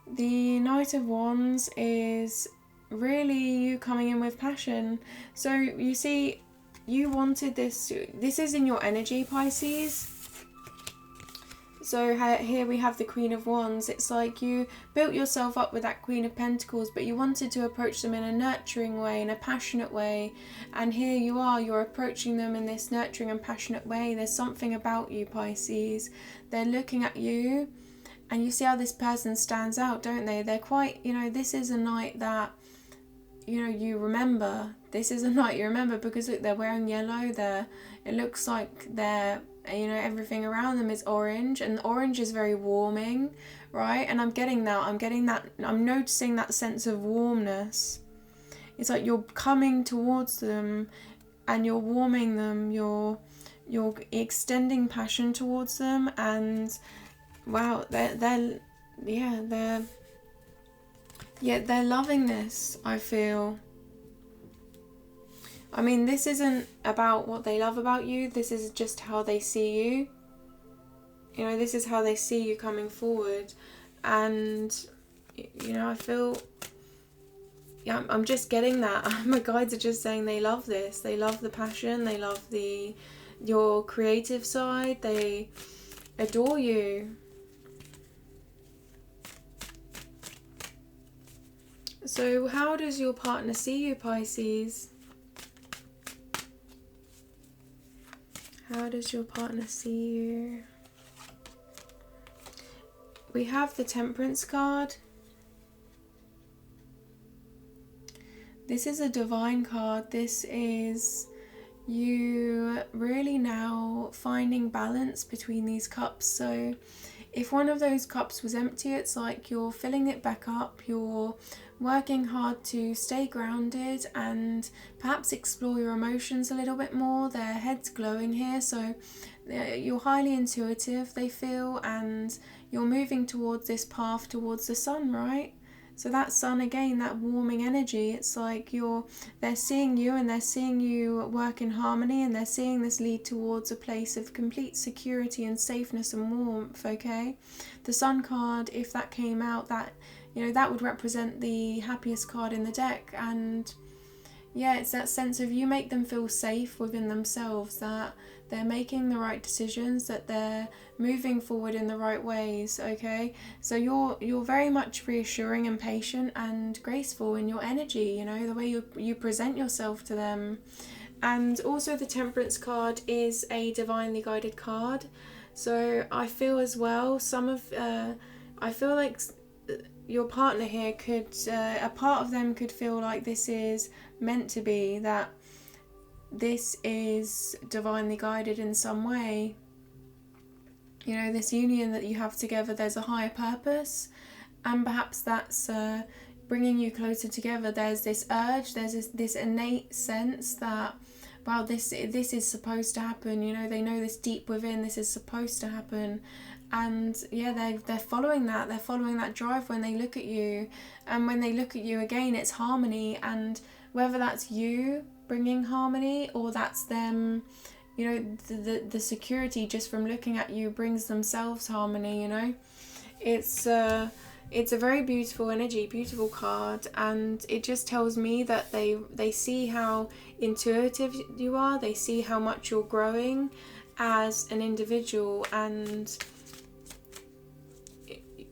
The Knight of Wands is really you coming in with passion. So you see, you wanted this is in your energy, Pisces. So here we have the Queen of Wands. It's like you built yourself up with that Queen of Pentacles, but you wanted to approach them in a nurturing way, in a passionate way. And here you are, you're approaching them in this nurturing and passionate way. There's something about you, Pisces. They're looking at you, and you see how this person stands out, don't they? They're quite, you know, this is a night that, you know, you remember. This is a night you remember, because look, they're wearing yellow there. It looks like they're, you know, everything around them is orange, and orange is very warming, right? And I'm getting that, I'm noticing that sense of warmness. It's like you're coming towards them and you're warming them, you're extending passion towards them, and wow, they're loving this, I feel. I mean, this isn't about what they love about you, this is just how they see you. You know, this is how they see you coming forward. And, you know, I feel, yeah, I'm just getting that. My guides are just saying they love this. They love the passion, they love your creative side, they adore you. So how does your partner see you, Pisces? How does your partner see you? We have the Temperance card. This is a divine card. This is you really now finding balance between these cups. So if one of those cups was empty, it's like you're filling it back up. You're working hard to stay grounded and perhaps explore your emotions a little bit more. Their head's glowing here, so you're highly intuitive, they feel, and you're moving towards this path towards the sun, right? So that sun, again, that warming energy, it's like they're seeing you, and they're seeing you work in harmony, and they're seeing this lead towards a place of complete security and safeness and warmth, okay? The Sun card, if that came out, that, you know, that would represent the happiest card in the deck. And yeah, it's that sense of you make them feel safe within themselves, that they're making the right decisions, that they're moving forward in the right ways, okay? So you're very much reassuring and patient and graceful in your energy, you know, the way you present yourself to them. And also the Temperance card is a divinely guided card. So I feel as well, I feel like your partner here could, a part of them could feel like this is meant to be, that this is divinely guided in some way. You know, this union that you have together, there's a higher purpose, and perhaps that's bringing you closer together. There's this urge, there's this innate sense that, wow, this is supposed to happen. You know, they know this deep within, this is supposed to happen. And yeah, they're following that drive when they look at you. And when they look at you again, it's harmony. And whether that's you bringing harmony, or that's them, you know, the security just from looking at you brings themselves harmony, you know. It's a very beautiful energy, beautiful card, and it just tells me that they see how intuitive you are, they see how much you're growing as an individual, and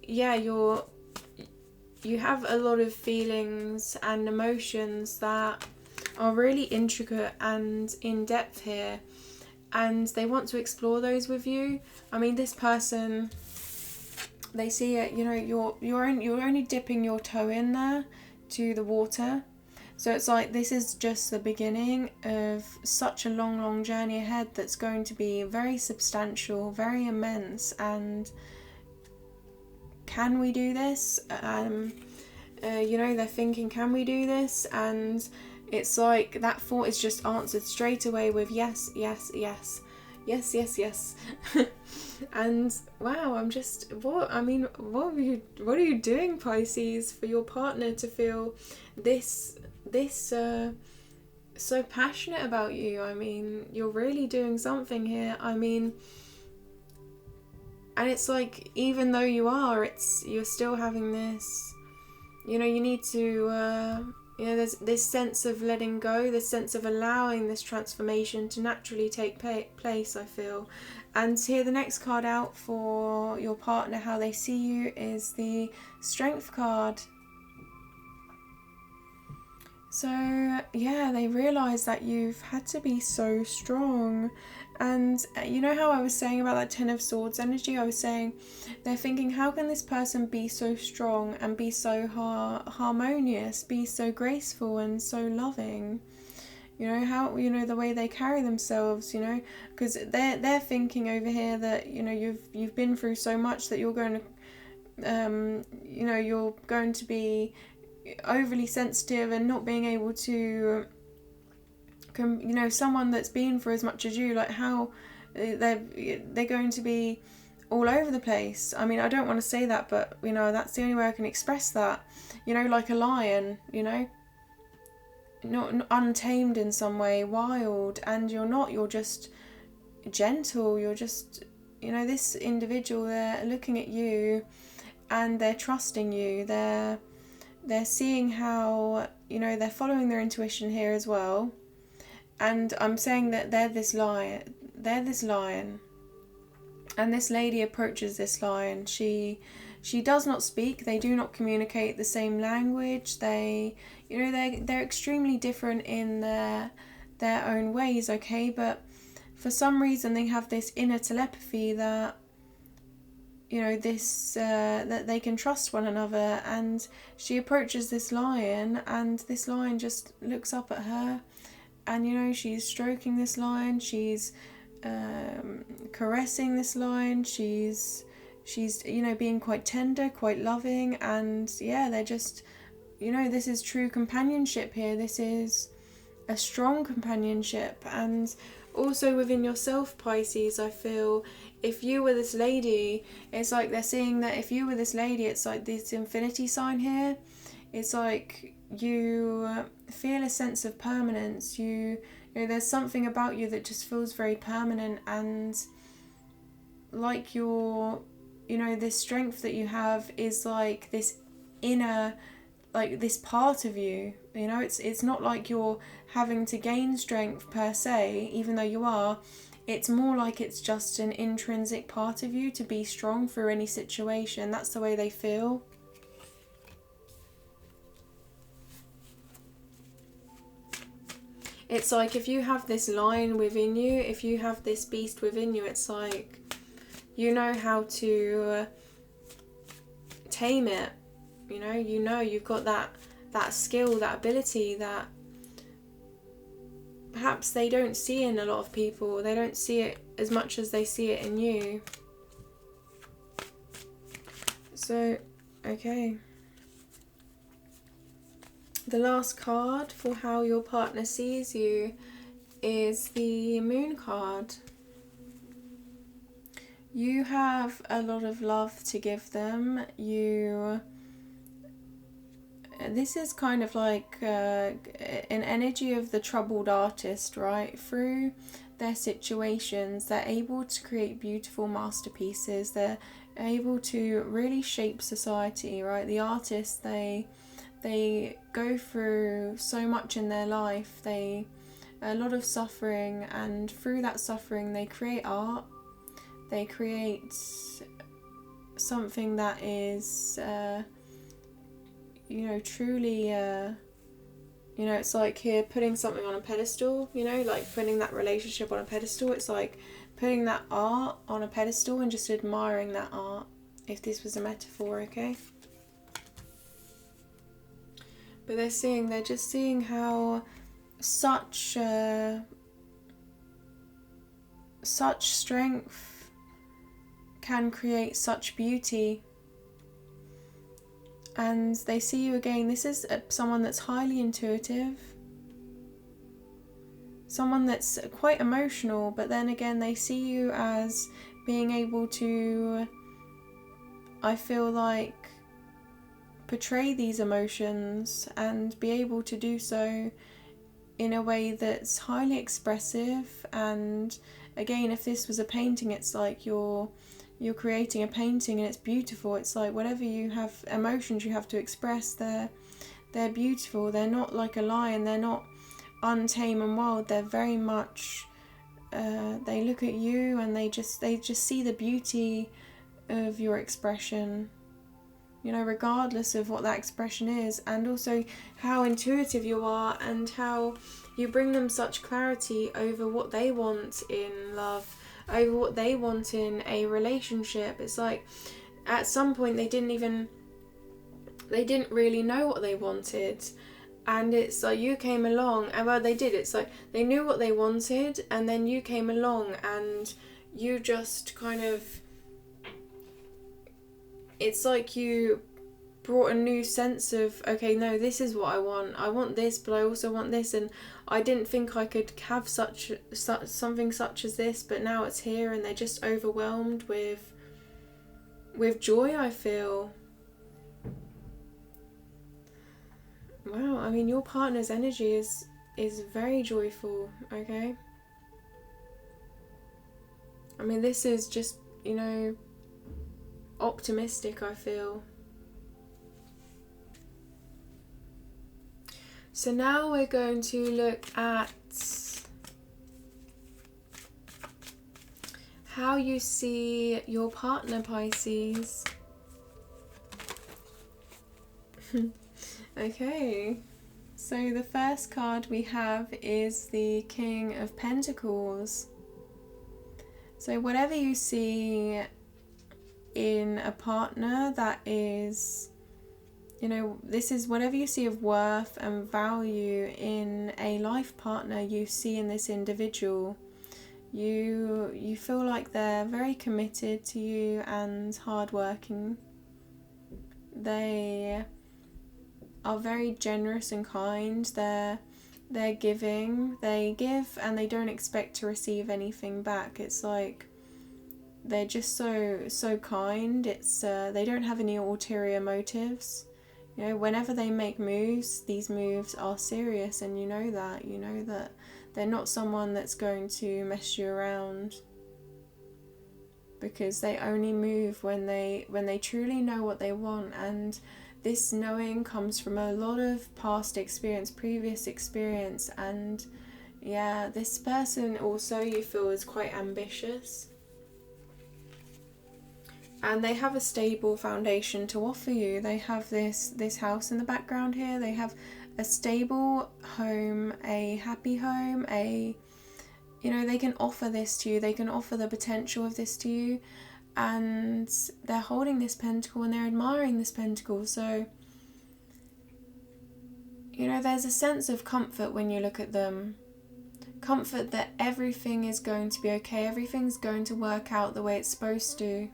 yeah, you have a lot of feelings and emotions that are really intricate and in depth here. and they want to explore those with you. I mean, this person, they see it, you know, you're only dipping your toe in there to the water. So it's like this is just the beginning of such a long journey ahead that's going to be very substantial, very immense. And can we do this? You know, they're thinking, can we do this? And it's like that thought is just answered straight away with yes, yes, yes, yes, yes, yes. And wow, I'm just, what are you doing, Pisces, for your partner to feel this so passionate about you? I mean, you're really doing something here. I mean, and it's like, even though you're still having this, you know, you need to you know, there's this sense of letting go, this sense of allowing this transformation to naturally take place, I feel. And here, the next card out for your partner, how they see you, is the Strength card. So yeah, they realise that you've had to be so strong. And you know how I was saying about that Ten of Swords energy? I was saying they're thinking, how can this person be so strong and be so harmonious, be so graceful and so loving? You know, how, you know, the way they carry themselves, you know, because they're thinking over here that, you know, you've been through so much that you're going to, you know, you're going to be overly sensitive and not being able to, you know, someone that's been through as much as you, like how they're going to be all over the place. I mean, I don't want to say that, but you know, that's the only way I can express that. You know, like a lion, you know, not untamed in some way, wild. And you're just gentle. You're just, you know, this individual, they're looking at you and they're trusting you. They're seeing how, you know, they're following their intuition here as well. And I'm saying that they're this lion, and this lady approaches this lion. She does not speak. They do not communicate the same language. They, you know, they're extremely different in their own ways, okay? But for some reason they have this inner telepathy that, you know, this that they can trust one another. And she approaches this lion, and this lion just looks up at her. And, you know, she's stroking this lion, she's caressing this lion, she's, you know, being quite tender, quite loving. And yeah, they're just, you know, this is true companionship here. This is a strong companionship. And also within yourself, Pisces, I feel, if you were this lady, it's like they're seeing that if you were this lady, it's like this infinity sign here. It's like you feel a sense of permanence. You know, there's something about you that just feels very permanent, and like your, you know, this strength that you have is like this inner, like this part of you. You know, it's not like you're having to gain strength per se, even though you are. It's more like it's just an intrinsic part of you to be strong through any situation. That's the way they feel. It's like if you have this lion within you, if you have this beast within you, it's like you know how to tame it. You know, you've got that skill, that ability that perhaps they don't see in a lot of people. They don't see it as much as they see it in you. So, okay. The last card for how your partner sees you is the Moon card. You have a lot of love to give them. This is kind of like an energy of the troubled artist, right? Through their situations, they're able to create beautiful masterpieces. They're able to really shape society, right? The artists, they go through so much in their life. A lot of suffering, and through that suffering they create art. They create something that is you know, truly You know, it's like here putting something on a pedestal, you know, like putting that relationship on a pedestal. It's like putting that art on a pedestal and just admiring that art, if this was a metaphor, okay? But they're just seeing how such strength can create such beauty. And they see you again. This is someone that's highly intuitive, someone that's quite emotional, but then again they see you as being able to, I feel like, portray these emotions and be able to do so in a way that's highly expressive. And again, if this was a painting, it's like you're creating a painting and it's beautiful. It's like whatever you have, emotions you have to express, they're beautiful. They're not like a lion, they're not untame and wild. They're very much they look at you and they just see the beauty of your expression, you know, regardless of what that expression is, and also how intuitive you are and how you bring them such clarity over what they want in love, over what they want in a relationship. It's like at some point they didn't really know what they wanted, and it's like you came along, and well, they did. It's like they knew what they wanted, and then you came along and you just kind of, it's like you brought a new sense of, okay, no, this is what I want this, but I also want this, and I didn't think I could have something such as this, but now it's here, and they're just overwhelmed with joy, I feel. Wow, I mean, your partner's energy is very joyful, okay? I mean, this is just, you know, optimistic, I feel. So now we're going to look at how you see your partner, Pisces. Okay, so the first card we have is the King of Pentacles. So whatever you see in a partner, that is, you know, this is whatever you see of worth and value in a life partner, you see in this individual. You feel like they're very committed to you and hardworking. They are very generous and kind. They're giving. They give and they don't expect to receive anything back. It's like they're just so kind. It's they don't have any ulterior motives. You know, whenever they make moves, these moves are serious, and you know that they're not someone that's going to mess you around, because they only move when they truly know what they want. And this knowing comes from a lot of past experience, previous experience, and yeah, this person also you feel is quite ambitious. And they have a stable foundation to offer you. They have this house in the background here. They have a stable home, a happy home, you know, they can offer this to you. They can offer the potential of this to you. And they're holding this pentacle and they're admiring this pentacle. So, you know, there's a sense of comfort when you look at them. Comfort that everything is going to be okay. Everything's going to work out the way it's supposed to.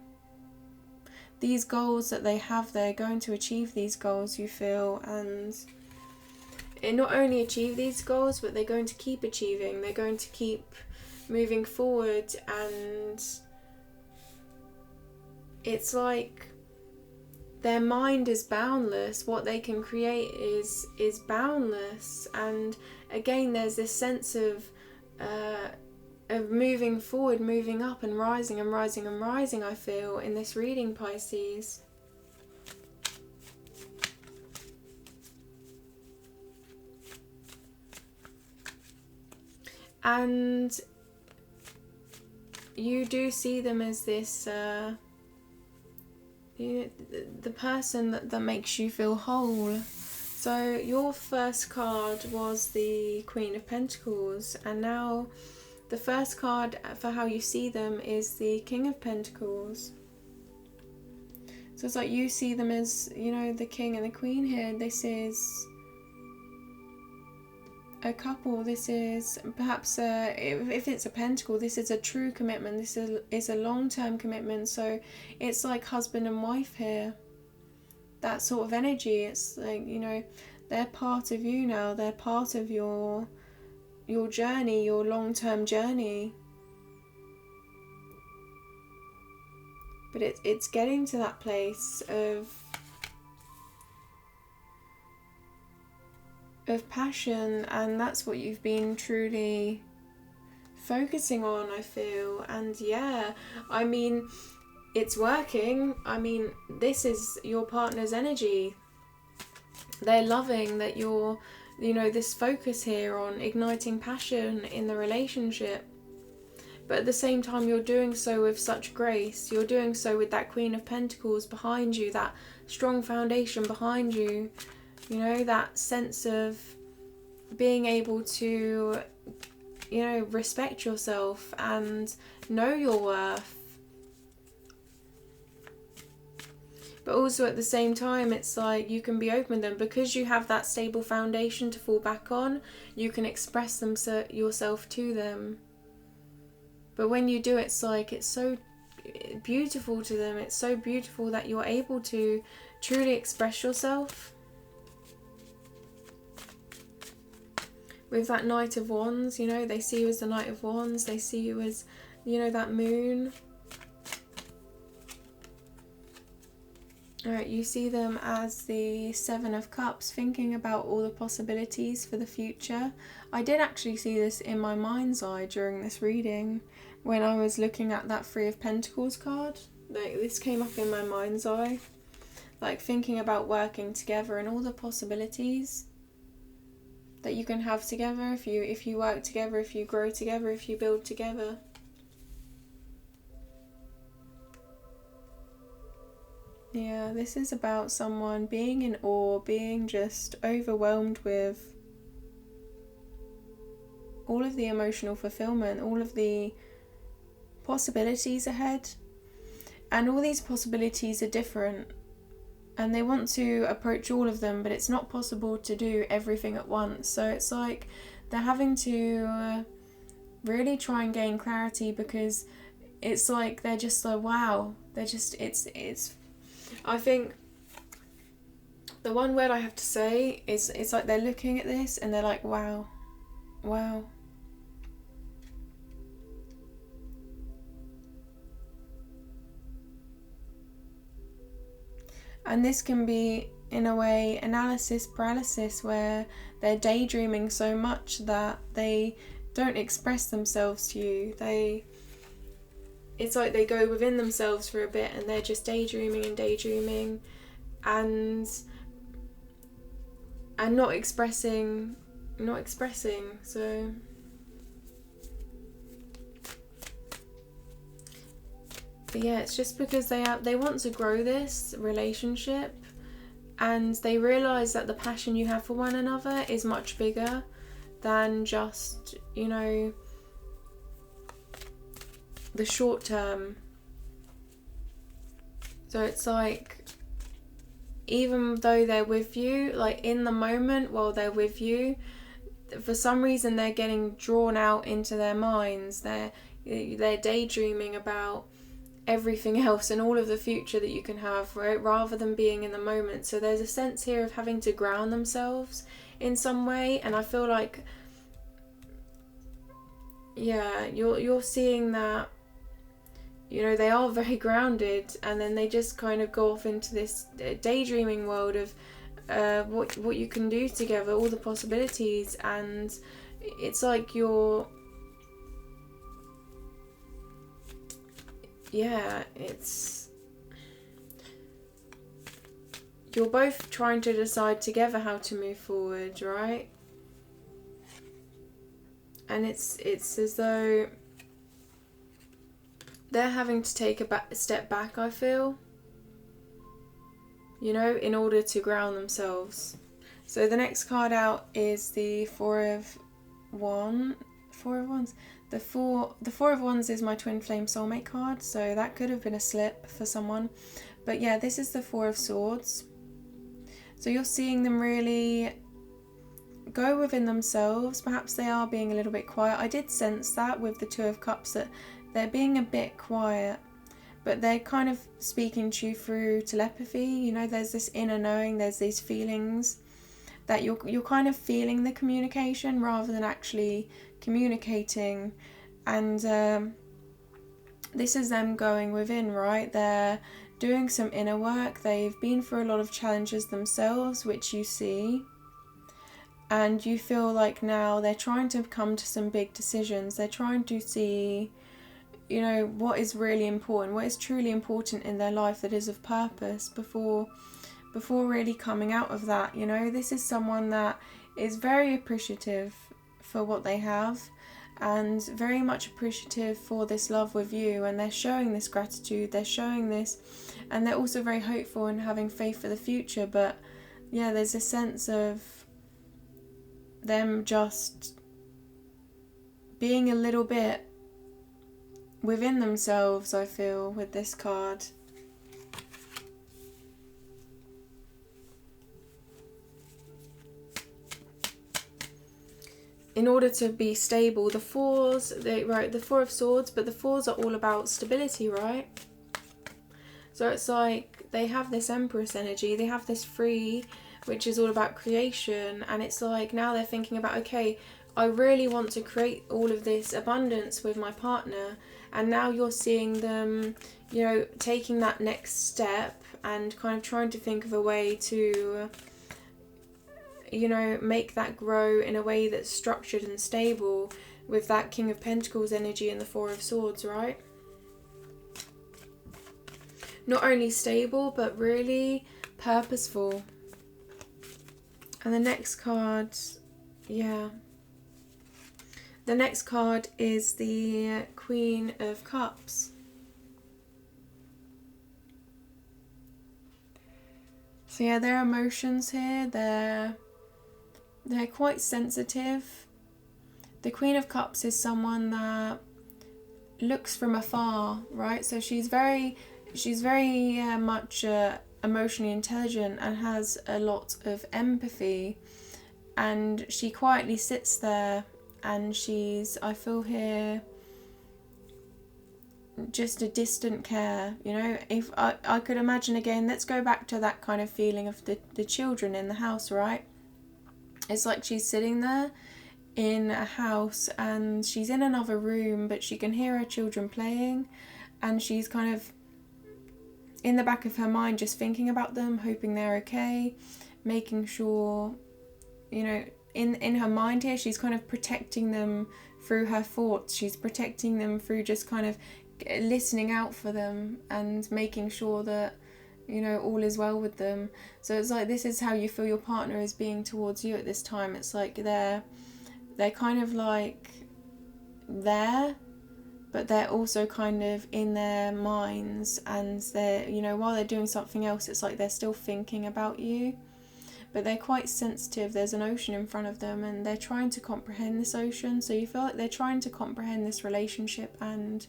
These goals that they have, they're going to achieve these goals, you feel, and not only achieve these goals, but they're going to keep achieving. They're going to keep moving forward, and it's like their mind is boundless. What they can create is boundless. And again, there's this sense of moving forward, moving up and rising and rising and rising, I feel, in this reading, Pisces. And you do see them as this, the person that makes you feel whole. So your first card was the Queen of Pentacles, and now the first card for how you see them is the King of Pentacles. So it's like you see them as, you know, the King and the Queen here. This is a couple. This is perhaps, if it's a pentacle, this is a true commitment. This is a long-term commitment. So it's like husband and wife here. That sort of energy. It's like, you know, they're part of you now. They're part of your journey, your long-term journey. But it's getting to that place of passion, and that's what you've been truly focusing on, I feel. And yeah, I mean, it's working. I mean, this is your partner's energy. They're loving that you're, you know, this focus here on igniting passion in the relationship. But at the same time, you're doing so with such grace. You're doing so with that Queen of Pentacles behind you, that strong foundation behind you. You know, that sense of being able to, you know, respect yourself and know your worth. But also at the same time, it's like you can be open with them because you have that stable foundation to fall back on. You can express yourself to them. But when you do, it's like it's so beautiful to them. It's so beautiful that you're able to truly express yourself. With that Knight of Wands, you know, they see you as the Knight of Wands. They see you as, you know, that moon. Alright, you see them as the Seven of Cups, thinking about all the possibilities for the future. I did actually see this in my mind's eye during this reading when I was looking at that Three of Pentacles card. Like, this came up in my mind's eye. Like, thinking about working together and all the possibilities that you can have together if you work together, if you grow together, if you build together. Yeah, this is about someone being in awe, being just overwhelmed with all of the emotional fulfillment, all of the possibilities ahead. And all these possibilities are different. And they want to approach all of them, but it's not possible to do everything at once. So it's like they're having to really try and gain clarity, because it's like they're just like, wow. They're just, it's I think the one word I have to say is, it's like they're looking at this and they're like, wow, wow. And this can be, in a way, analysis paralysis, where they're daydreaming so much that they don't express themselves to you. It's like they go within themselves for a bit and they're just daydreaming and not expressing. So but yeah, it's just because they want to grow this relationship, and they realise that the passion you have for one another is much bigger than just, you know, the short term. So it's like, even though they're with you, like in the moment while they're with you, for some reason they're getting drawn out into their minds. They're daydreaming about everything else and all of the future that you can have, right, rather than being in the moment. So there's a sense here of having to ground themselves in some way, and I feel like, yeah, you're seeing that, you know, they are very grounded, and then they just kind of go off into this daydreaming world of what you can do together, all the possibilities. And it's like you're both trying to decide together how to move forward, right? And it's as though they're having to take a step back, I feel, you know, in order to ground themselves. So the next card out is the Four of Wands. The Four of Wands is my twin flame soulmate card, so that could have been a slip for someone. But yeah, this is the Four of Swords. So you're seeing them really go within themselves. Perhaps they are being a little bit quiet. I did sense that with the Two of Cups, that they're being a bit quiet, but they're kind of speaking to you through telepathy. You know, there's this inner knowing, there's these feelings that you're kind of feeling the communication rather than actually communicating. And this is them going within, right? They're doing some inner work. They've been through a lot of challenges themselves, which you see. And you feel like now they're trying to come to some big decisions. They're trying to see, you know, what is really important, what is truly important in their life that is of purpose before really coming out of that. You know, this is someone that is very appreciative for what they have and very much appreciative for this love with you, and they're showing this gratitude, they're showing this, and they're also very hopeful and having faith for the future. But yeah, there's a sense of them just being a little bit within themselves, I feel, with this card. In order to be stable, the fours, they wrote the Four of Swords, but the fours are all about stability, right? So it's like they have this Empress energy, they have this Free, which is all about creation, and it's like now they're thinking about, okay, I really want to create all of this abundance with my partner. And now you're seeing them, you know, taking that next step and kind of trying to think of a way to, you know, make that grow in a way that's structured and stable with that King of Pentacles energy and the Four of Swords, right? Not only stable, but really purposeful. And the next card, yeah. The next card is the Queen of Cups. So yeah, their emotions here, they're quite sensitive. The Queen of Cups is someone that looks from afar, right? So she's very much emotionally intelligent and has a lot of empathy, and she quietly sits there, and she's, I feel here, just a distant care. You know, if I could imagine again, let's go back to that kind of feeling of the children in the house, right? It's like she's sitting there in a house and she's in another room, but she can hear her children playing, and she's kind of in the back of her mind just thinking about them, hoping they're okay, making sure, you know, in her mind here, she's kind of protecting them through her thoughts. She's protecting them through just kind of listening out for them and making sure that, you know, all is well with them. So it's like this is how you feel your partner is being towards you at this time. It's like they're kind of like there, but they're also kind of in their minds, and they're, you know, while they're doing something else, it's like they're still thinking about you. But they're quite sensitive. There's an ocean in front of them, and they're trying to comprehend this ocean. So you feel like they're trying to comprehend this relationship and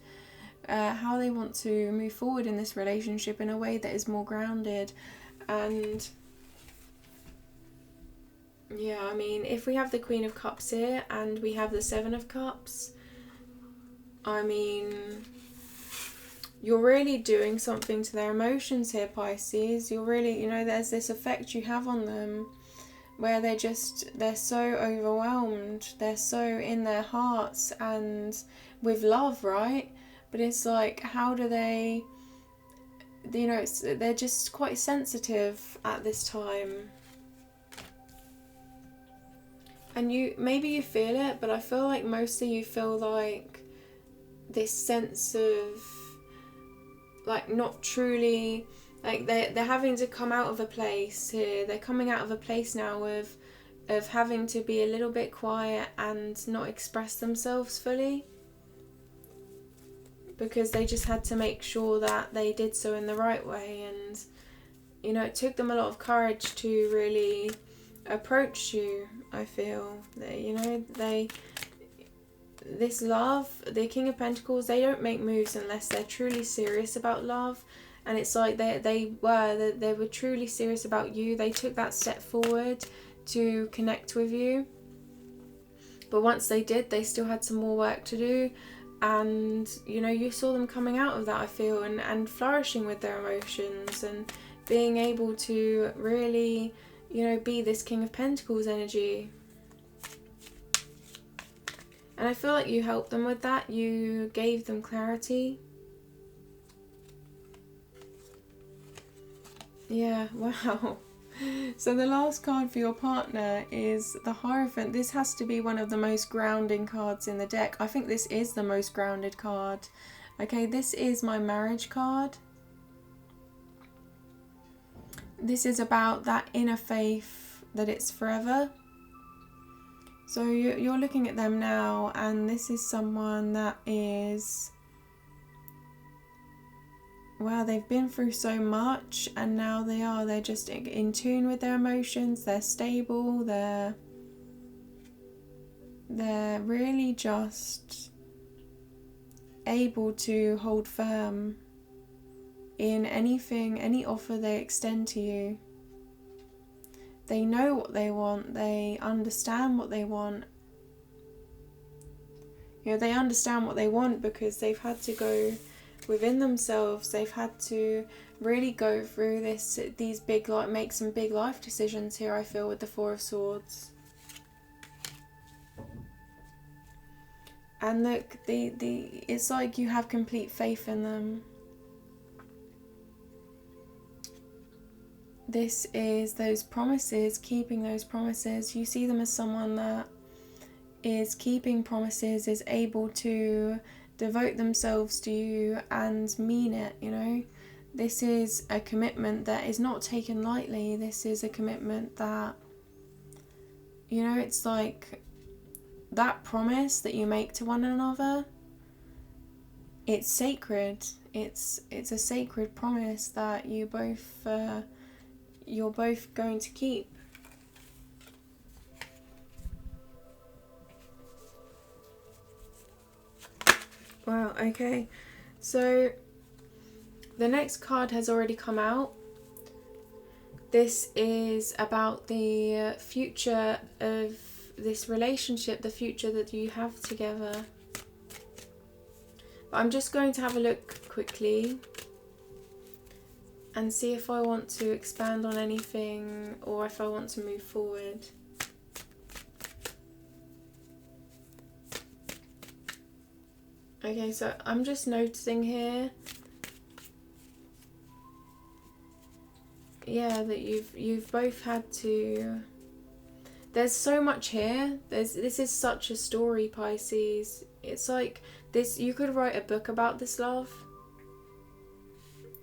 how they want to move forward in this relationship in a way that is more grounded. And yeah, I mean, if we have the Queen of Cups here and we have the Seven of Cups, I mean, you're really doing something to their emotions here, Pisces. You're really, you know, there's this effect you have on them where they're so overwhelmed. They're so in their hearts and with love, right? But it's like, how do they, you know, they're just quite sensitive at this time. And maybe you feel it, but I feel like mostly you feel like this sense of, like, not truly, like they're having to come out of a place here. They're coming out of a place now of having to be a little bit quiet and not express themselves fully, because they just had to make sure that they did so in the right way. And, you know, it took them a lot of courage to really approached you. I feel this love, the King of Pentacles, they don't make moves unless they're truly serious about love. And it's like they were truly serious about you. They took that step forward to connect with you. But once they did, they still had some more work to do. And, you saw them coming out of that, I feel, and flourishing with their emotions and being able to really, be this King of Pentacles energy. And I feel like you helped them with that. You gave them clarity. Yeah, wow. So the last card for your partner is the Hierophant. This has to be one of the most grounding cards in the deck. I think this is the most grounded card. Okay, this is my marriage card. This is about that inner faith that it's forever. So you're looking at them now, and this is someone that is, wow, they've been through so much, and now they're just in tune with their emotions. They're stable. They're really just able to hold firm in anything, any offer they extend to you. They know what they want. They understand what they want. They understand what they want because they've had to go within themselves. They've had to really go through make some big life decisions here, I feel, with the Four of Swords. And look, it's like you have complete faith in them. This is those promises, keeping those promises. You see them as someone that is keeping promises, is able to devote themselves to you and mean it, This is a commitment that is not taken lightly. This is a commitment that, it's like that promise that you make to one another. It's sacred. It's a sacred promise that you're both going to keep. Wow, okay. So the next card has already come out. This is about the future of this relationship, the future that you have together. But I'm just going to have a look quickly and see if I want to expand on anything or if I want to move forward. Okay, so I'm just noticing here, that you've both had to. There's so much here. This is such a story, Pisces. It's like this. You could write a book about this love.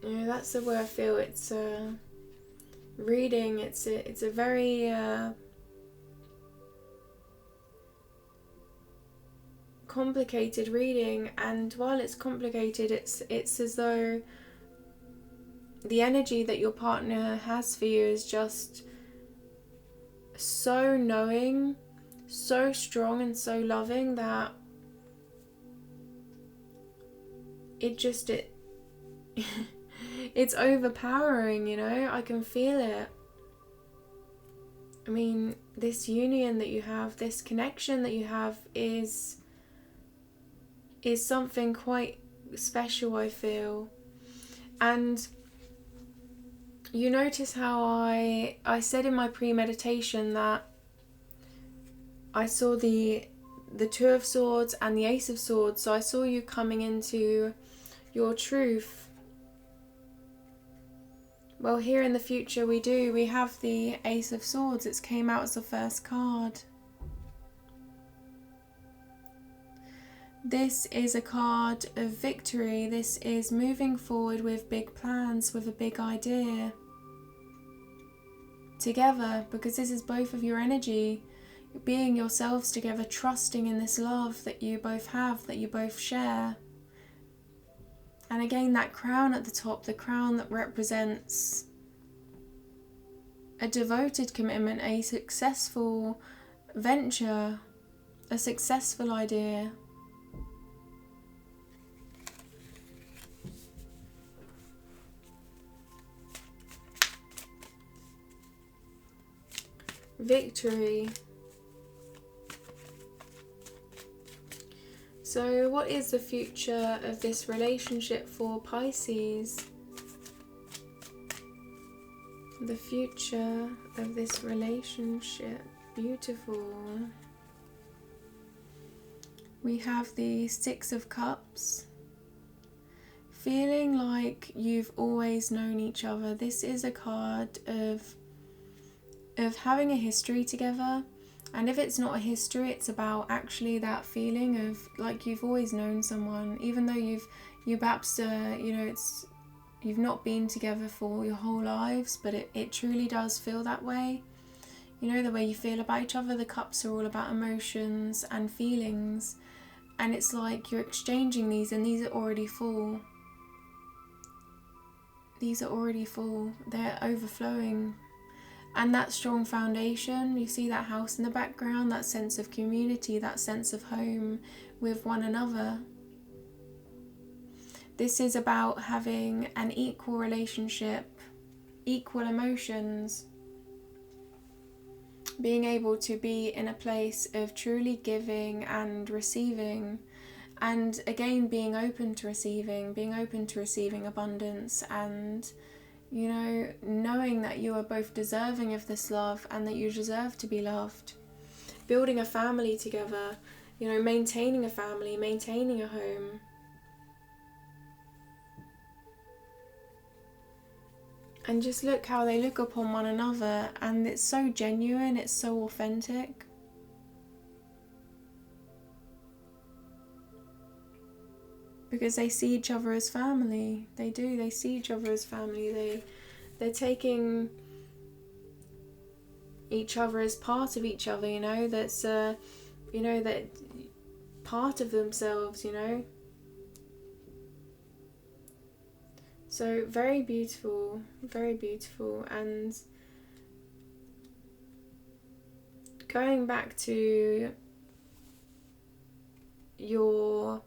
That's the way I feel. It's reading. It's a very complicated reading, and while it's complicated, it's as though the energy that your partner has for you is just so knowing, so strong and so loving that it's overpowering, I can feel it. I mean, this union that you have, this connection that you have is something quite special, I feel. And you notice how I said in my premeditation that I saw the Two of Swords and the Ace of Swords. So I saw you coming into your truth. Well, here in the future we have the Ace of Swords. It came out as the first card. This is a card of victory. This is moving forward with big plans, with a big idea together, because this is both of your energy, being yourselves together, trusting in this love that you both have, that you both share. And again, that crown at the top, the crown that represents a devoted commitment, a successful venture, a successful idea. Victory. So what is the future of this relationship for Pisces? The future of this relationship. Beautiful. We have the Six of Cups. Feeling like you've always known each other. This is a card of having a history together. And if it's not a history, it's about actually that feeling of like you've always known someone, even though you perhaps you've not been together for your whole lives, but it truly does feel that way. You know, the way you feel about each other. The cups are all about emotions and feelings, and it's like you're exchanging these, and these are already full. These are already full. They're overflowing. And that strong foundation, you see that house in the background, that sense of community, that sense of home with one another. This is about having an equal relationship, equal emotions, being able to be in a place of truly giving and receiving, and again being open to receiving abundance, and you know, knowing that you are both deserving of this love and that you deserve to be loved. Building a family together, you know, maintaining a family, maintaining a home. And just look how they look upon one another, and it's so genuine, it's so authentic. Because they see each other as family. They do, they see each other as family. They're taking each other as part of each other, you know, that's you know, that part of themselves, you know. So very beautiful, very beautiful. And going back to your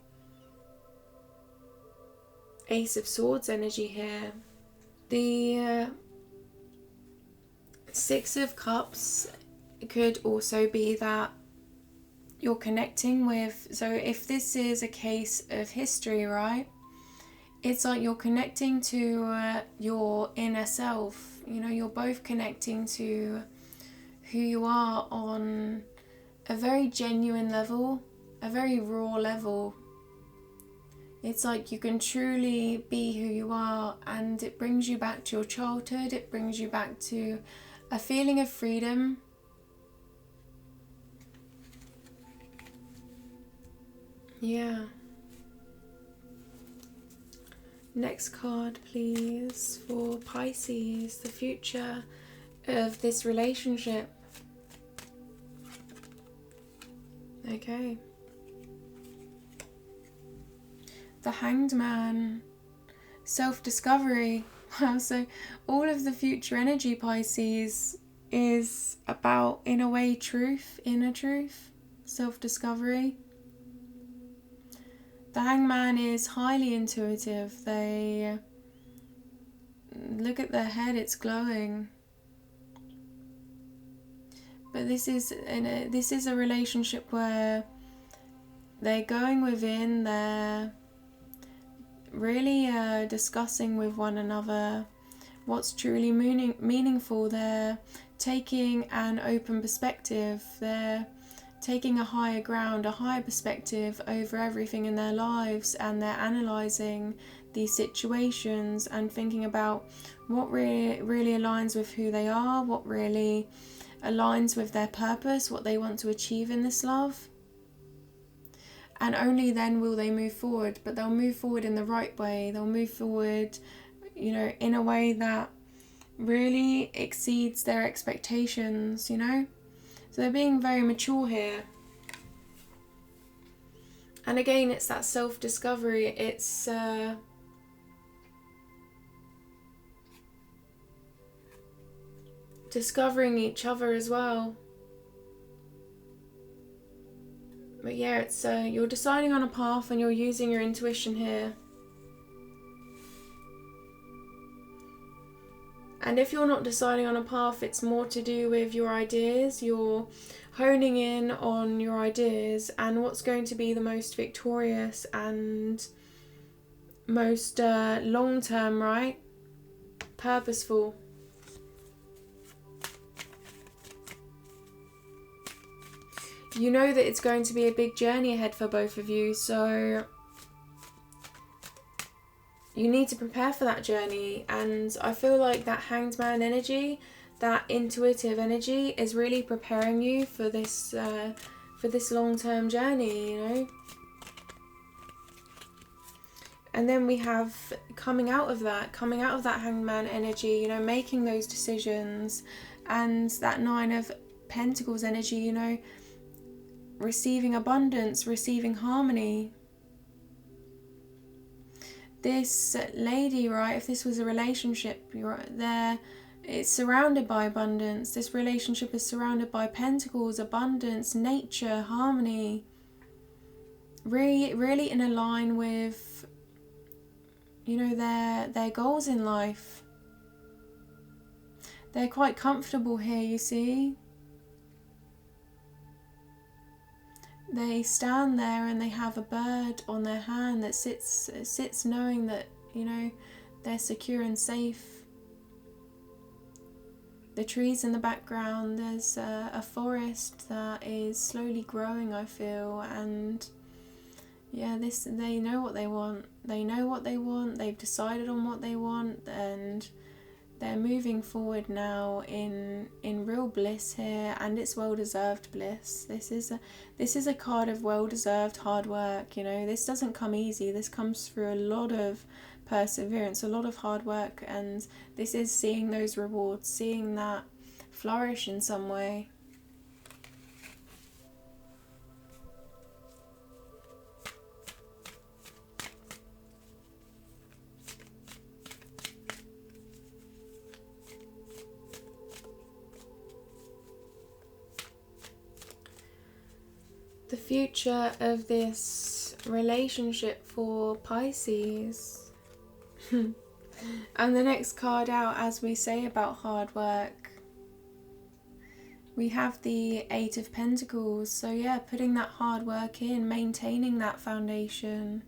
Ace of Swords energy here, the Six of Cups could also be that you're connecting with, so if this is a case of history, right, it's like you're connecting to your inner self. You know, you're both connecting to who you are on a very genuine level, a very raw level. It's like you can truly be who you are, and it brings you back to your childhood. It brings you back to a feeling of freedom. Yeah. Next card, please, for Pisces, the future of this relationship. Okay. The Hanged Man, self-discovery. Wow, so all of the future energy, Pisces, is about, in a way, truth, inner truth, self-discovery. The Hanged Man is highly intuitive. They look at their head, it's glowing. But this is a relationship where they're going within, they're really discussing with one another what's truly meaningful. They're taking an open perspective. They're taking a higher ground, a higher perspective over everything in their lives, and they're analysing these situations and thinking about what really aligns with who they are, what really aligns with their purpose, what they want to achieve in this love. And only then will they move forward, but they'll move forward in the right way. They'll move forward, you know, in a way that really exceeds their expectations, you know. So they're being very mature here. And again, it's that self-discovery. It's discovering each other as well. But yeah, it's you're deciding on a path and you're using your intuition here. And if you're not deciding on a path, it's more to do with your ideas. You're honing in on your ideas and what's going to be the most victorious and most long-term, right? Purposeful. You know that it's going to be a big journey ahead for both of you, so you need to prepare for that journey. And I feel like that Hanged Man energy, that intuitive energy, is really preparing you for this long-term journey, you know. And then we have coming out of that Hanged Man energy, you know, making those decisions, and that Nine of Pentacles energy, you know, receiving abundance, receiving harmony. This lady, right, if this was a relationship, you're there, it's surrounded by abundance. This relationship is surrounded by pentacles, abundance, nature, harmony. Really in a line with, you know, their goals in life. They're quite comfortable here, you see. They stand there and they have a bird on their hand that sits knowing that, you know, they're secure and safe. The trees in the background, there's a forest that is slowly growing, I feel, and yeah, they know what they want. They know what they want, they've decided on what they want, and they're moving forward now in real bliss here, and it's well-deserved bliss. This is a card of well-deserved hard work, you know. This doesn't come easy. This comes through a lot of perseverance, a lot of hard work, and this is seeing those rewards, seeing that flourish in some way. The future of this relationship for Pisces. And the next card out, as we say about hard work, we have the Eight of Pentacles. So yeah, putting that hard work in, maintaining that foundation.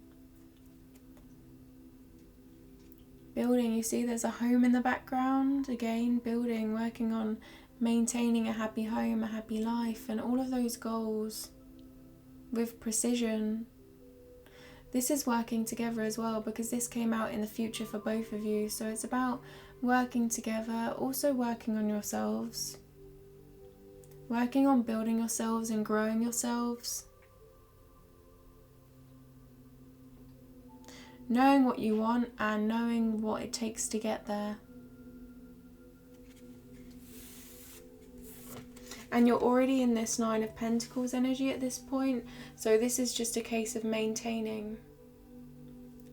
Building, you see there's a home in the background. Again, building, working on maintaining a happy home, a happy life, and all of those goals with precision. This is working together as well, because this came out in the future for both of you. So it's about working together, also working on yourselves, working on building yourselves and growing yourselves, knowing what you want and knowing what it takes to get there. And you're already in this Nine of Pentacles energy at this point. So this is just a case of maintaining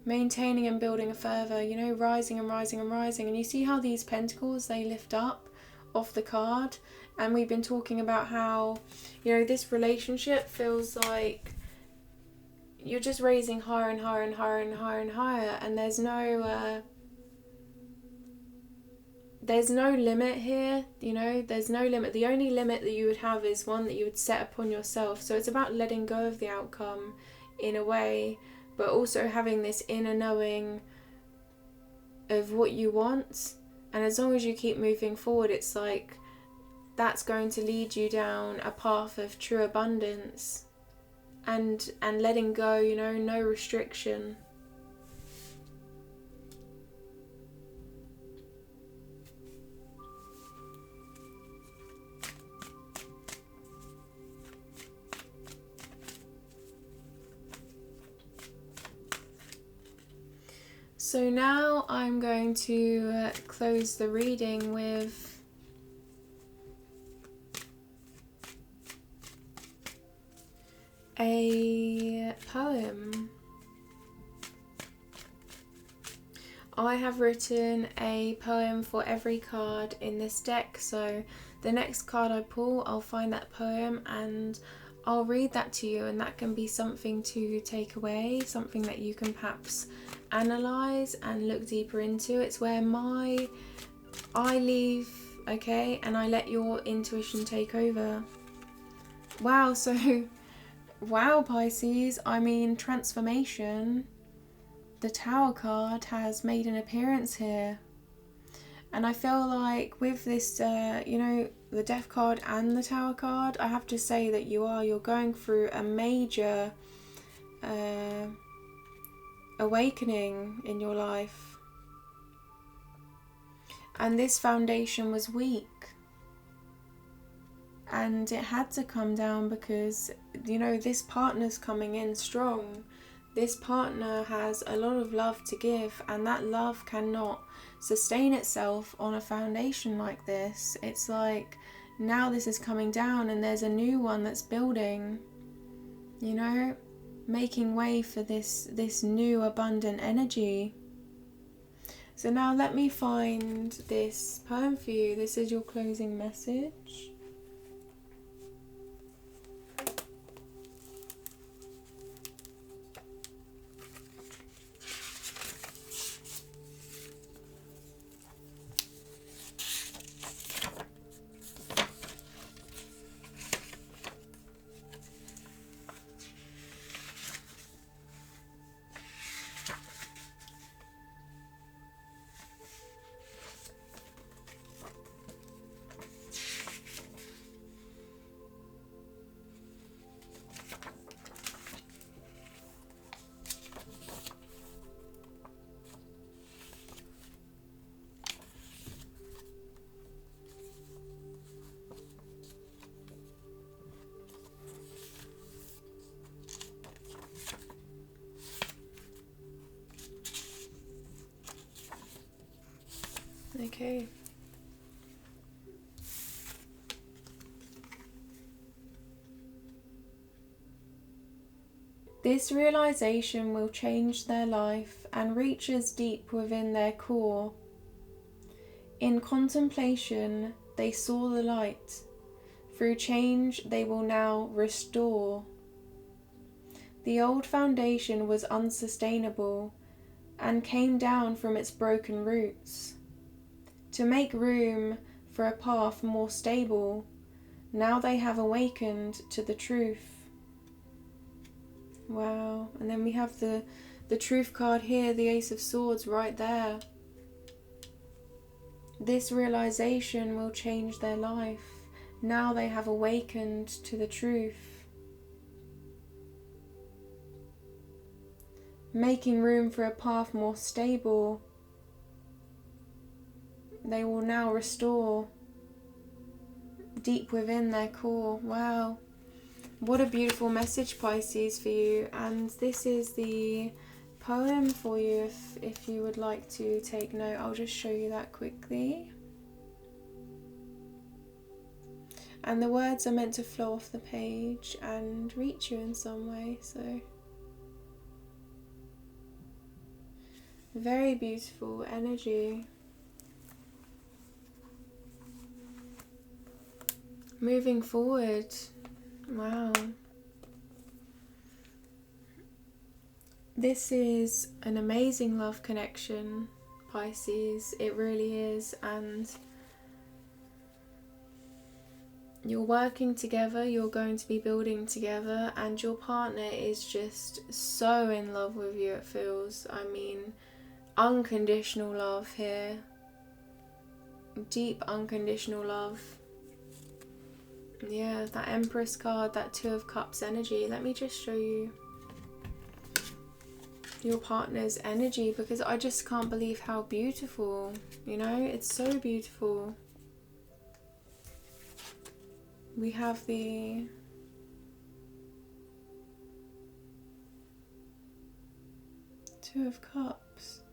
and building further, you know, rising and rising and rising. And you see how these pentacles, they lift up off the card. And we've been talking about how, you know, this relationship feels like you're just raising higher and higher and higher and higher and higher. And there's no limit here, you know, there's no limit. The only limit that you would have is one that you would set upon yourself. So it's about letting go of the outcome in a way, but also having this inner knowing of what you want. And as long as you keep moving forward, it's like that's going to lead you down a path of true abundance and letting go, you know, no restriction. So now I'm going to close the reading with a poem. I have written a poem for every card in this deck, so the next card I pull, I'll find that poem and I'll read that to you, and that can be something to take away, something that you can perhaps analyze and look deeper into. It's where I leave, okay, and I let your intuition take over. Wow, so wow, Pisces, I mean, transformation. The Tower card has made an appearance here. And I feel like with this, you know, the Death card and the Tower card, I have to say that you're going through a major awakening in your life. And this foundation was weak. And it had to come down because, you know, this partner's coming in strong. This partner has a lot of love to give, and that love cannot sustain itself on a foundation like this. It's like now this is coming down and there's a new one that's building, you know, making way for this new abundant energy. So now let me find this poem for you. This is your closing message. Okay. This realization will change their life and reaches deep within their core. In contemplation, they saw the light. Through change, they will now restore. The old foundation was unsustainable and came down from its broken roots. To make room for a path more stable, now they have awakened to the truth. Wow. And then we have the truth card here, the Ace of Swords right there. This realization will change their life. Now they have awakened to the truth. Making room for a path more stable, they will now restore deep within their core. Wow. What a beautiful message, Pisces, for you. And this is the poem for you if you would like to take note. I'll just show you that quickly. And the words are meant to flow off the page and reach you in some way. So very beautiful energy. Moving forward. Wow. This is an amazing love connection, Pisces. It really is. And you're working together, you're going to be building together, and your partner is just so in love with you, it feels. I mean, unconditional love here. Deep unconditional love. Yeah, that Empress card, that Two of Cups energy. Let me just show you your partner's energy, because I just can't believe how beautiful, you know, it's so beautiful. We have the Two of Cups,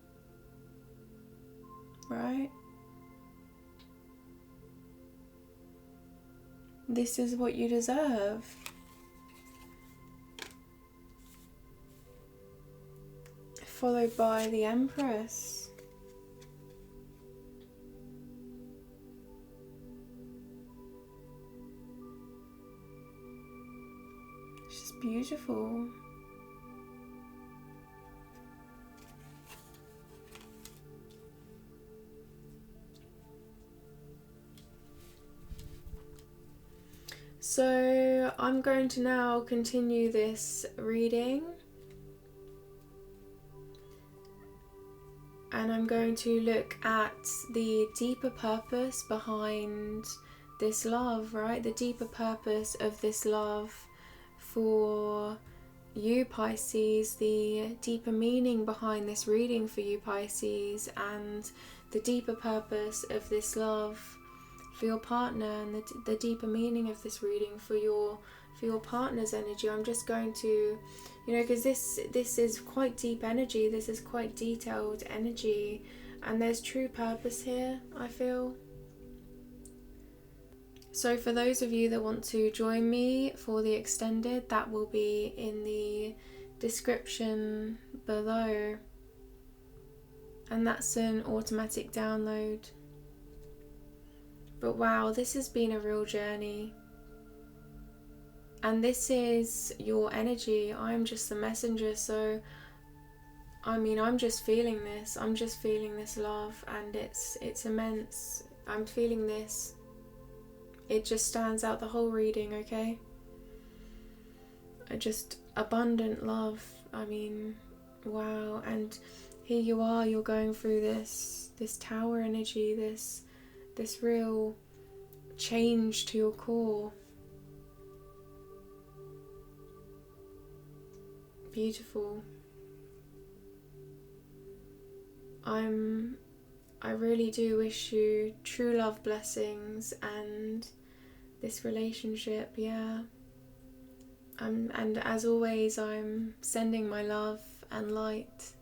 right? This is what you deserve. Followed by the Empress. It's just beautiful. So I'm going to now continue this reading, and I'm going to look at the deeper purpose behind this love, right? The deeper purpose of this love for you, Pisces, the deeper meaning behind this reading for you, Pisces, and the deeper purpose of this love for your partner, and the deeper meaning of this reading for your partner's energy. I'm just going to, because this is quite deep energy, this is quite detailed energy, and there's true purpose here, I feel. So for those of you that want to join me for the extended, that will be in the description below, and that's an automatic download. But wow, this has been a real journey. And this is your energy. I'm just the messenger. So, I'm just feeling this. I'm just feeling this love, and it's immense. I'm feeling this. It just stands out the whole reading, okay? Just abundant love. Wow. And here you are, you're going through this tower energy, this real change to your core. Beautiful. I really do wish you true love blessings and this relationship, yeah. And as always, I'm sending my love and light